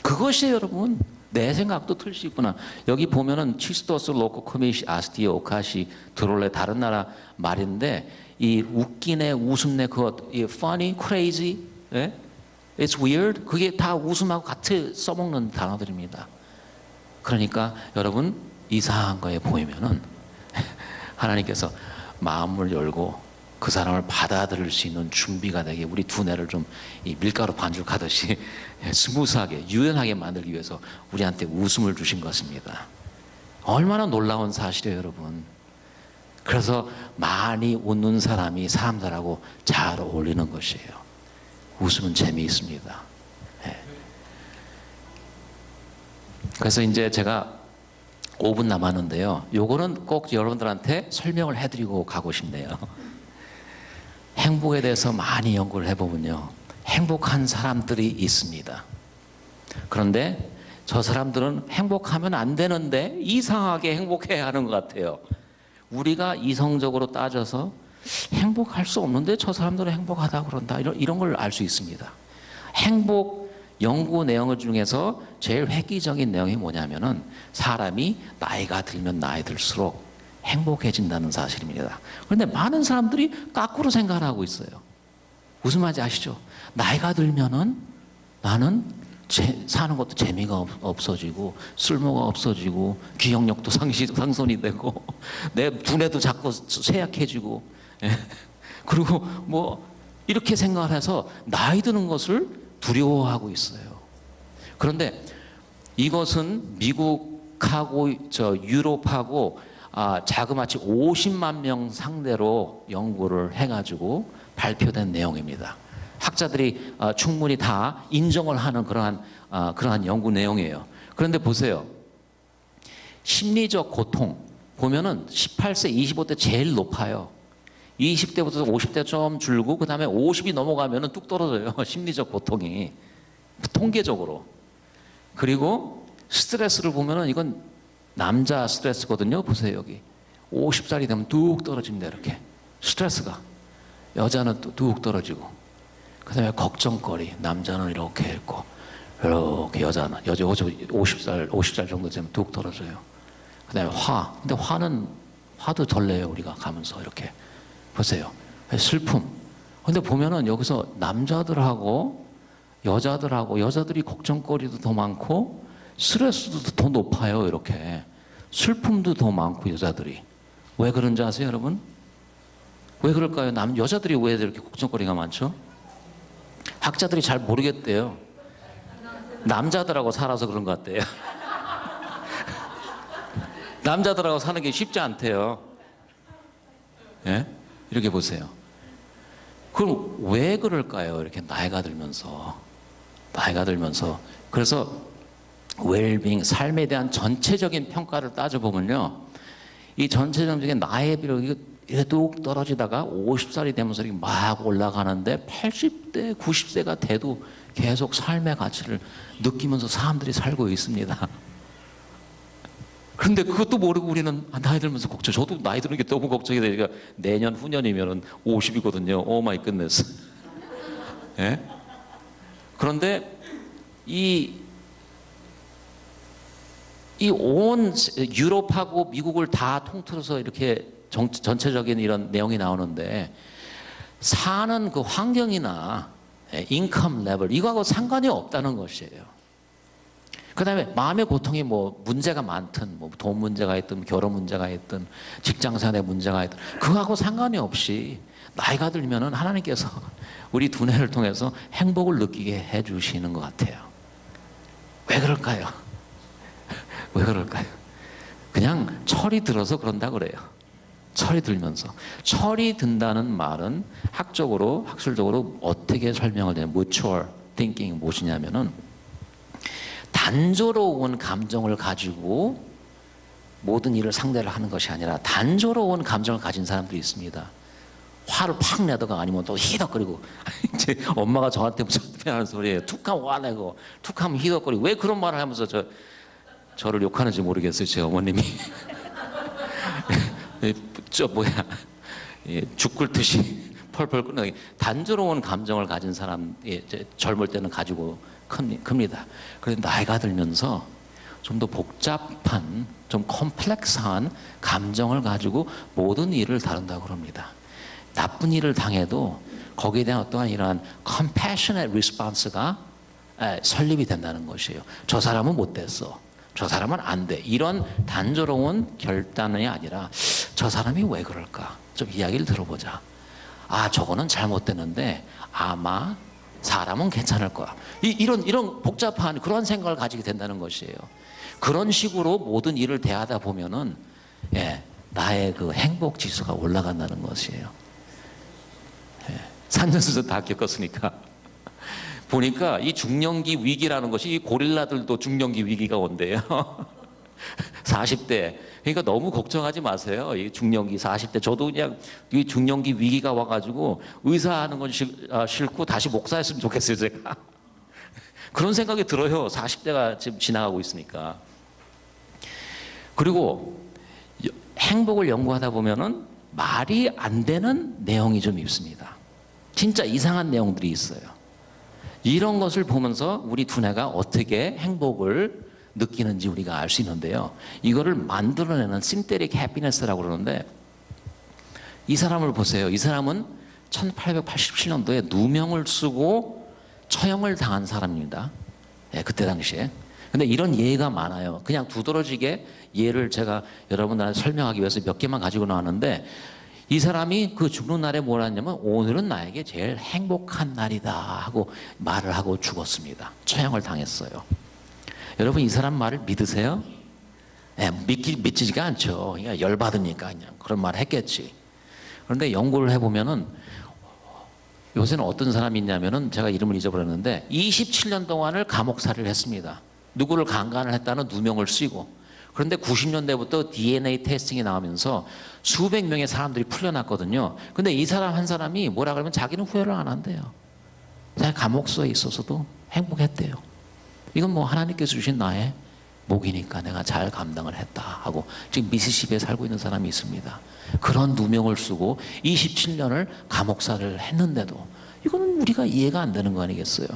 그것이 여러분 내 생각도 틀릴 수 있구나. 여기 보면은 치스토스 로코코미시 아스티에 오카시 드롤레 다른 나라 말인데 이 웃기네 웃음네 그것 이 funny, crazy, it's weird 그게 다 웃음하고 같이 써먹는 단어들입니다. 그러니까 여러분 이상한 거에 보이면은 하나님께서 마음을 열고 그 사람을 받아들일 수 있는 준비가 되게 우리 두뇌를 좀 이 밀가루 반죽하듯이 스무스하게 유연하게 만들기 위해서 우리한테 웃음을 주신 것입니다. 얼마나 놀라운 사실이에요, 여러분. 그래서 많이 웃는 사람이 사람들하고 잘 어울리는 것이에요. 웃음은 재미있습니다. 그래서 이제 제가 5분 남았는데요. 요거는 꼭 여러분들한테 설명을 해드리고 가고 싶네요. 행복에 대해서 많이 연구를 해보면요. 행복한 사람들이 있습니다. 그런데 저 사람들은 행복하면 안 되는데 이상하게 행복해야 하는 것 같아요. 우리가 이성적으로 따져서 행복할 수 없는데 저 사람들은 행복하다고 그런다. 이런 걸 알 수 있습니다. 행복 연구 내용 중에서 제일 획기적인 내용이 뭐냐면은 사람이 나이가 들면 나이 들수록 행복해진다는 사실입니다. 그런데 많은 사람들이 거꾸로 생각을 하고 있어요. 무슨 말인지 아시죠? 나이가 들면은 나는 사는 것도 재미가 없어지고 쓸모가 없어지고 기억력도 상손이 되고 내 두뇌도 자꾸 쇠약해지고 그리고 뭐 이렇게 생각을 해서 나이 드는 것을 두려워하고 있어요. 그런데 이것은 미국하고 유럽하고 자그마치 50만 명 상대로 연구를 해가지고 발표된 내용입니다. 학자들이 충분히 다 인정을 하는 그러한 연구 내용이에요. 그런데 보세요. 심리적 고통 보면은 18세, 25대 제일 높아요. 20대부터 50대 좀 줄고 그 다음에 50이 넘어가면은 뚝 떨어져요. 심리적 고통이 통계적으로. 그리고 스트레스를 보면은 이건 남자 스트레스거든요. 보세요 여기 50살이 되면 뚝 떨어집니다. 이렇게 스트레스가. 여자는 또 뚝 떨어지고 그 다음에 걱정거리. 남자는 이렇게 있고 이렇게 여자 50살 정도 되면 뚝 떨어져요. 그 다음에 근데 화도 덜 내요. 우리가 가면서 이렇게 보세요. 슬픔. 근데 보면은 여기서 남자들하고 여자들이 걱정거리도 더 많고 스트레스도 더 높아요. 이렇게 슬픔도 더 많고 여자들이. 왜 그런지 아세요 여러분? 왜 그럴까요? 여자들이 왜 이렇게 걱정거리가 많죠? 학자들이 잘 모르겠대요. 남자들하고 살아서 그런 것 같대요. 남자들하고 사는 게 쉽지 않대요. 예? 이렇게 보세요. 그럼 왜 그럴까요? 이렇게 나이가 들면서. 그래서 웰빙, 삶에 대한 전체적인 평가를 따져보면요. 이 전체적인 나이의 비율이 뚝 떨어지다가 50살이 되면서 이렇게 막 올라가는데 80대, 90세가 돼도 계속 삶의 가치를 느끼면서 사람들이 살고 있습니다. 그런데 그것도 모르고 우리는 나이 들면서 걱정. 저도 나이 드는 게 너무 걱정이 되니까 내년 후년이면은 50이거든요. 오 마이 끝냈어. 예? 그런데 이 온 유럽하고 미국을 다 통틀어서 이렇게 전체적인 이런 내용이 나오는데 사는 그 환경이나 인컴 레벨 이거하고 상관이 없다는 것이에요. 그 다음에 마음의 고통이 뭐 문제가 많든 뭐 돈 문제가 있든 결혼 문제가 있든 직장생활에 문제가 있든 그거하고 상관이 없이 나이가 들면은 하나님께서 우리 두뇌를 통해서 행복을 느끼게 해주시는 것 같아요. 왜 그럴까요? 왜 그럴까요? 그냥 철이 들어서 그런다 그래요. 철이 들면서. 철이 든다는 말은 학술적으로 어떻게 설명을 되냐면 mature thinking 무엇이냐면은 단조로운 감정을 가지고 모든 일을 상대를 하는 것이 아니라 단조로운 감정을 가진 사람들이 있습니다. 화를 팍 내다가 아니면 또 히덕거리고 이제 엄마가 저한테 무슨 하는 소리예요. 툭하면 화내고 툭하면 히덕거리고 왜 그런 말을 하면서 저를 욕하는지 모르겠어요. 제 어머님이 죽 끓듯이 펄펄 끓는 단조로운 감정을 가진 사람이 젊을 때는 가지고 큽니다. 그런데 나이가 들면서 좀 더 복잡한 좀 컴플렉스한 감정을 가지고 모든 일을 다룬다고 합니다. 나쁜 일을 당해도 거기에 대한 어떠한 이러한 compassionate response가 설립이 된다는 것이에요. 저 사람은 못 됐어. 저 사람은 안 돼. 이런 단조로운 결단이 아니라 저 사람이 왜 그럴까? 좀 이야기를 들어보자. 저거는 잘못됐는데 아마 사람은 괜찮을 거야. 이런 복잡한 그런 생각을 가지게 된다는 것이에요. 그런 식으로 모든 일을 대하다 보면은 나의 그 행복 지수가 올라간다는 것이에요. 산전수전 다 겪었으니까. 보니까 이 중년기 위기라는 것이 이 고릴라들도 중년기 위기가 온대요. 40대. 그러니까 너무 걱정하지 마세요. 이 중년기 40대. 저도 그냥 이 중년기 위기가 와가지고 의사하는 건 싫고 다시 목사했으면 좋겠어요, 제가. 그런 생각이 들어요. 40대가 지금 지나가고 있으니까. 그리고 행복을 연구하다 보면은 말이 안 되는 내용이 좀 있습니다. 진짜 이상한 내용들이 있어요. 이런 것을 보면서 우리 두뇌가 어떻게 행복을 느끼는지 우리가 알 수 있는데요. 이거를 만들어내는 synthetic happiness라고 그러는데, 이 사람을 보세요. 이 사람은 1887년도에 누명을 쓰고 처형을 당한 사람입니다. 예, 그때 당시에. 근데 이런 예가 많아요. 그냥 두드러지게 예를 제가 여러분들한테 설명하기 위해서 몇 개만 가지고 나왔는데, 이 사람이 그 죽는 날에 뭘 했냐면 오늘은 나에게 제일 행복한 날이다 하고 말을 하고 죽었습니다. 처형을 당했어요. 여러분 이 사람 말을 믿으세요? 네, 믿지가 않죠. 그러니까 열받으니까 그냥 그런 말 했겠지. 그런데 연구를 해보면은 요새는 어떤 사람이 있냐면은 제가 이름을 잊어버렸는데 27년 동안을 감옥살이를 했습니다. 누구를 강간을 했다는 누명을 쓰고. 그런데 90년대부터 DNA 테스팅이 나오면서 수백 명의 사람들이 풀려났거든요. 근데 이 사람 한 사람이 뭐라 그러면 자기는 후회를 안 한대요. 자기 감옥소에 있어서도 행복했대요. 이건 뭐 하나님께서 주신 나의 복이니까 내가 잘 감당을 했다 하고 지금 미시시피에 살고 있는 사람이 있습니다. 그런 누명을 쓰고 27년을 감옥살이를 했는데도 이거는 우리가 이해가 안 되는 거 아니겠어요?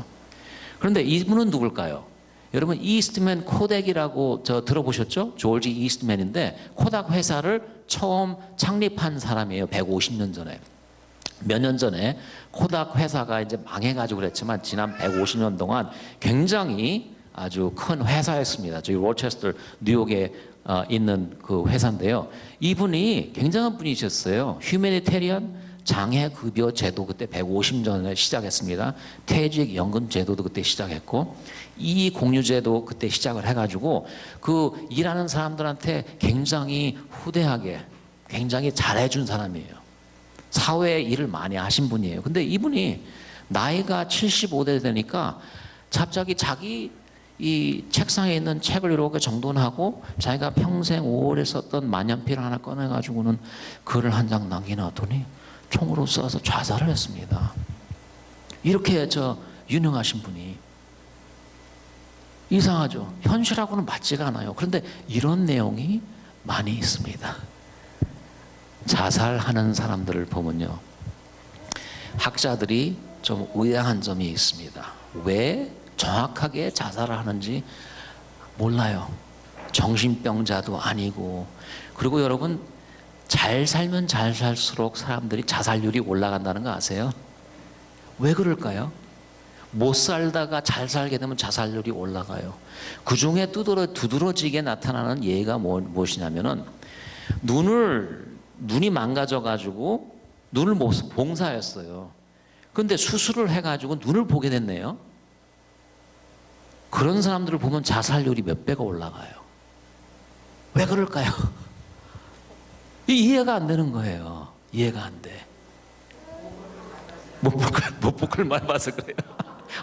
그런데 이분은 누굴까요? 여러분 이스트맨 코덱이라고 들어보셨죠? 조지 이스트맨인데 코닥 회사를 처음 창립한 사람이에요. 150년 전에. 몇 년 전에 코닥 회사가 이제 망해가지고 그랬지만 지난 150년 동안 굉장히 아주 큰 회사였습니다. 저희 로체스터 뉴욕에 있는 그 회사인데요. 이분이 굉장한 분이셨어요. 휴메니테리언 장애급여 제도 그때 150년 전에 시작했습니다. 퇴직연금 제도도 그때 시작했고 이익공유제도 그때 시작을 해가지고 그 일하는 사람들한테 굉장히 후대하게 굉장히 잘해준 사람이에요. 사회에 일을 많이 하신 분이에요. 근데 이분이 나이가 75대 되니까 갑자기 자기 이 책상에 있는 책을 이렇게 정돈하고 자기가 평생 오래 썼던 만년필 하나 꺼내가지고는 글을 한 장 남겨놨더니 총으로 쏴서 자살을 했습니다. 이렇게 유능하신 분이 이상하죠. 현실하고는 맞지가 않아요. 그런데 이런 내용이 많이 있습니다. 자살하는 사람들을 보면요, 학자들이 좀 의아한 점이 있습니다. 왜 정확하게 자살을 하는지 몰라요. 정신병자도 아니고. 그리고 여러분 잘 살면 잘 살수록 사람들이 자살률이 올라간다는 거 아세요? 왜 그럴까요? 못 살다가 잘 살게 되면 자살률이 올라가요. 그 중에 두드러지게 나타나는 예가 무엇이냐면은 눈이 망가져가지고 눈을 봉사했어요. 그런데 수술을 해가지고 눈을 보게 됐네요. 그런 사람들을 보면 자살률이 몇 배가 올라가요. 왜 그럴까요? 이해가 안 되는 거예요. 이해가 안 돼. 못 볼 걸 많이 봤을 거예요.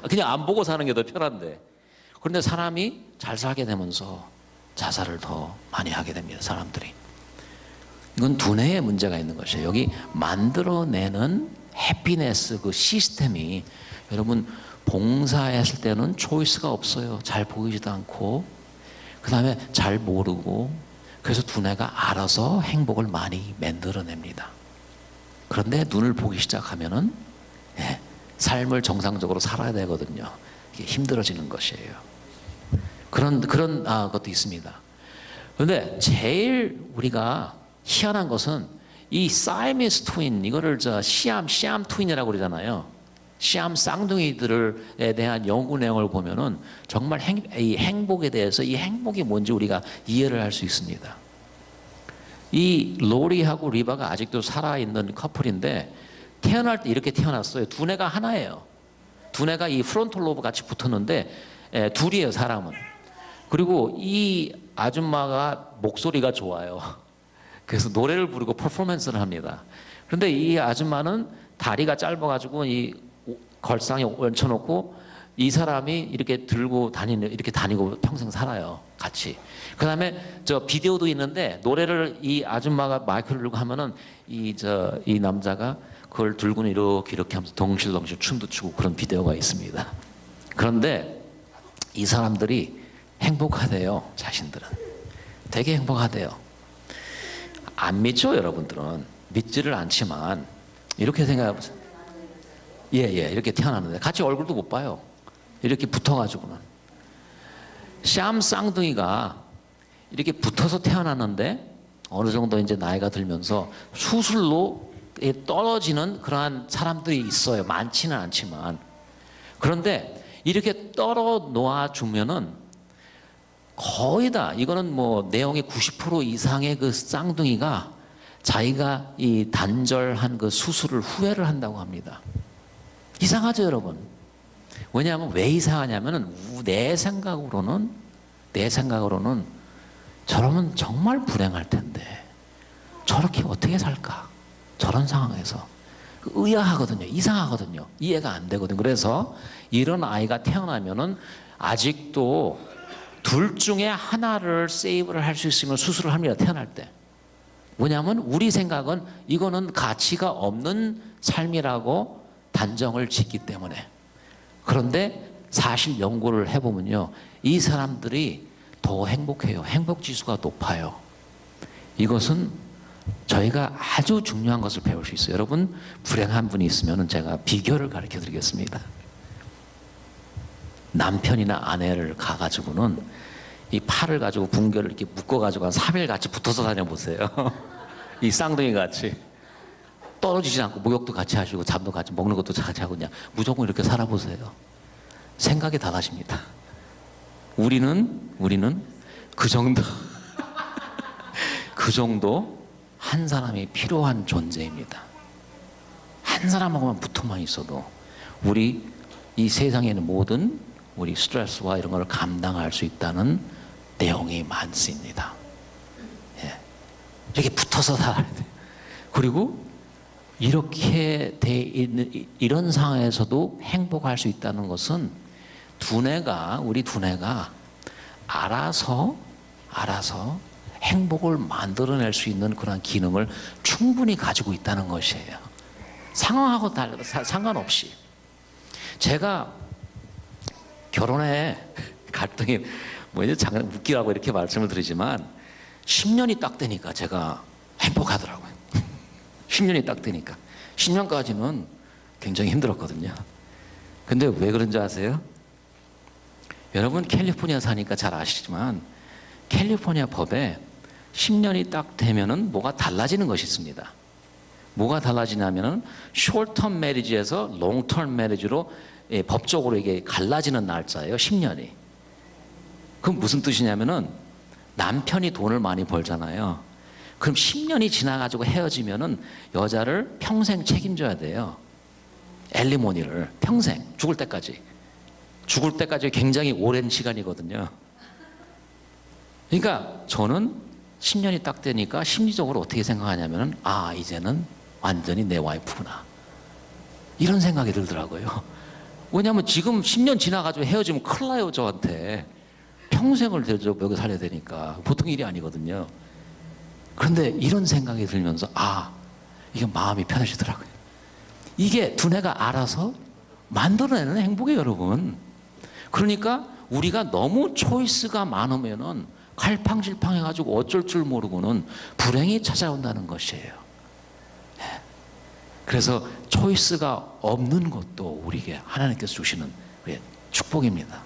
그냥 안 보고 사는 게 더 편한데. 그런데 사람이 잘 살게 되면서 자살을 더 많이 하게 됩니다. 사람들이. 이건 두뇌에 문제가 있는 것이에요. 여기 만들어내는 해피네스 그 시스템이 여러분 봉사했을 때는 초이스가 없어요. 잘 보이지도 않고 그 다음에 잘 모르고 그래서 두뇌가 알아서 행복을 많이 만들어냅니다. 그런데 눈을 보기 시작하면은 삶을 정상적으로 살아야 되거든요. 이게 힘들어지는 것이에요. 그런 것도 있습니다. 그런데 제일 우리가 희한한 것은 이 사이미스 트윈, 이거를 시암 트윈이라고 그러잖아요. 시암 쌍둥이들에 대한 연구 내용을 보면은 정말 이 행복에 대해서 이 행복이 뭔지 우리가 이해를 할 수 있습니다. 이 로리하고 리바가 아직도 살아있는 커플인데 태어날 때 이렇게 태어났어요. 두뇌가 하나예요. 두뇌가 이 프론탈 로브 같이 붙었는데 둘이에요, 사람은. 그리고 이 아줌마가 목소리가 좋아요. 그래서 노래를 부르고 퍼포먼스를 합니다. 그런데 이 아줌마는 다리가 짧아가지고 이 걸상에 얹혀놓고 이 사람이 이렇게 들고 이렇게 다니고 평생 살아요. 같이. 그 다음에 비디오도 있는데 노래를 이 아줌마가 마이크를 들고 하면은 이 남자가 그걸 들고는 이렇게 하면서 덩실덩실 춤도 추고 그런 비디오가 있습니다. 그런데 이 사람들이 행복하대요. 자신들은. 되게 행복하대요. 안 믿죠, 여러분들은. 믿지를 않지만 이렇게 생각해보세요. 예, 이렇게 태어났는데 같이 얼굴도 못 봐요. 이렇게 붙어가지고는. 샴 쌍둥이가 이렇게 붙어서 태어났는데 어느 정도 이제 나이가 들면서 수술로 떨어지는 그러한 사람들이 있어요. 많지는 않지만. 그런데 이렇게 떨어 놓아 주면은 거의 다, 이거는 뭐 내용의 90% 이상의 그 쌍둥이가 자기가 이 단절한 그 수술을 후회를 한다고 합니다. 이상하죠, 여러분? 왜냐하면 왜 이상하냐면은 내 생각으로는 저러면 정말 불행할 텐데 저렇게 어떻게 살까? 저런 상황에서 의아하거든요. 이상하거든요. 이해가 안 되거든요. 그래서 이런 아이가 태어나면은 아직도 둘 중에 하나를 세이브를 할 수 있으면 수술을 합니다. 태어날 때. 왜냐하면 우리 생각은 이거는 가치가 없는 삶이라고 단정을 짓기 때문에. 그런데 사실 연구를 해보면요, 이 사람들이 더 행복해요. 행복지수가 높아요. 이것은 저희가 아주 중요한 것을 배울 수 있어요. 여러분, 불행한 분이 있으면 제가 비결을 가르쳐 드리겠습니다. 남편이나 아내를 가가지고는 이 팔을 가지고 붕괴를 이렇게 묶어가지고 한 3일 같이 붙어서 다녀보세요. 이 쌍둥이 같이. 떨어지지 않고 목욕도 같이 하시고 잠도 같이, 먹는 것도 같이 하고 그냥 무조건 이렇게 살아보세요. 생각이 달라집니다. 우리는 그 정도 그 정도 한 사람이 필요한 존재입니다. 한 사람하고만 붙어만 있어도 우리 이 세상에 있는 모든 우리 스트레스와 이런 걸 감당할 수 있다는 내용이 많습니다. 예. 이렇게 붙어서 살아야 돼. 그리고 이렇게 돼 있는 이런 상황에서도 행복할 수 있다는 것은 우리 두뇌가 알아서 행복을 만들어낼 수 있는 그런 기능을 충분히 가지고 있다는 것이에요. 상황하고 상관없이. 제가 결혼에 갈등이 뭐냐, 잠깐 웃기라고 이렇게 말씀을 드리지만 10년이 딱 되니까 제가 행복하더라고요. 10년이 딱 되니까. 10년까지는 굉장히 힘들었거든요. 근데 왜 그런지 아세요? 여러분, 캘리포니아 사니까 잘 아시지만 캘리포니아 법에 10년이 딱 되면은 뭐가 달라지는 것이 있습니다. 뭐가 달라지냐면은 short-term marriage에서 long-term marriage로 법적으로 이게 갈라지는 날짜예요. 10년이. 그럼 무슨 뜻이냐면은 남편이 돈을 많이 벌잖아요. 그럼 10년이 지나가지고 헤어지면은 여자를 평생 책임져야 돼요. 엘리모니를 평생, 죽을 때까지. 죽을 때까지 굉장히 오랜 시간이거든요. 그러니까 저는 10년이 딱 되니까 심리적으로 어떻게 생각하냐면은, 아, 이제는 완전히 내 와이프구나, 이런 생각이 들더라고요. 왜냐하면 지금 10년 지나가지고 헤어지면 큰일 나요. 저한테 평생을 여기 살아야 되니까 보통 일이 아니거든요. 그런데 이런 생각이 들면서, 아, 이게 마음이 편해지더라고요. 이게 두뇌가 알아서 만들어내는 행복이에요, 여러분. 그러니까 우리가 너무 초이스가 많으면은 갈팡질팡해가지고 어쩔 줄 모르고는 불행이 찾아온다는 것이에요. 그래서 초이스가 없는 것도 우리에게 하나님께서 주시는 축복입니다.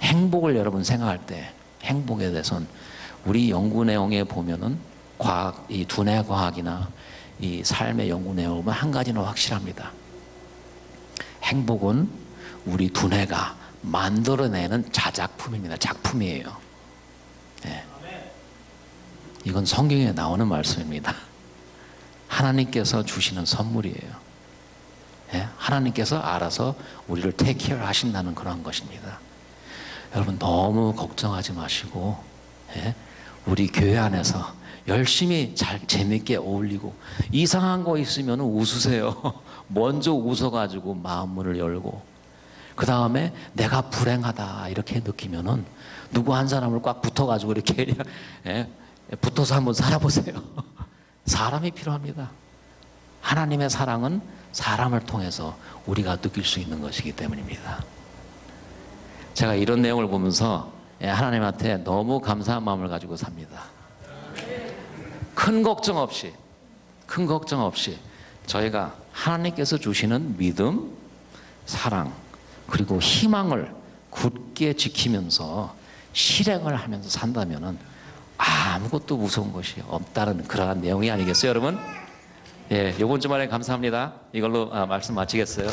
행복을 여러분 생각할 때, 행복에 대해서는 우리 연구 내용에 보면은 이 두뇌 과학이나 이 삶의 연구 내용을 보면 한 가지는 확실합니다. 행복은 우리 두뇌가 만들어내는 자작품입니다. 작품이에요. 네. 이건 성경에 나오는 말씀입니다. 하나님께서 주시는 선물이에요. 네? 하나님께서 알아서 우리를 테이크케어 하신다는 그런 것입니다. 여러분, 너무 걱정하지 마시고, 네? 우리 교회 안에서 열심히 잘 재밌게 어울리고, 이상한 거 있으면 웃으세요. 먼저 웃어가지고 마음문을 열고, 그 다음에 내가 불행하다 이렇게 느끼면은 누구 한 사람을 꽉 붙어가지고 이렇게 붙어서 한번 살아보세요. 사람이 필요합니다. 하나님의 사랑은 사람을 통해서 우리가 느낄 수 있는 것이기 때문입니다. 제가 이런 내용을 보면서 하나님한테 너무 감사한 마음을 가지고 삽니다. 큰 걱정 없이 저희가 하나님께서 주시는 믿음, 사랑, 그리고 희망을 굳게 지키면서 실행을 하면서 산다면은 아무것도 무서운 것이 없다는 그러한 내용이 아니겠어요, 여러분? 예, 요번 주말에 감사합니다. 이걸로 말씀 마치겠어요.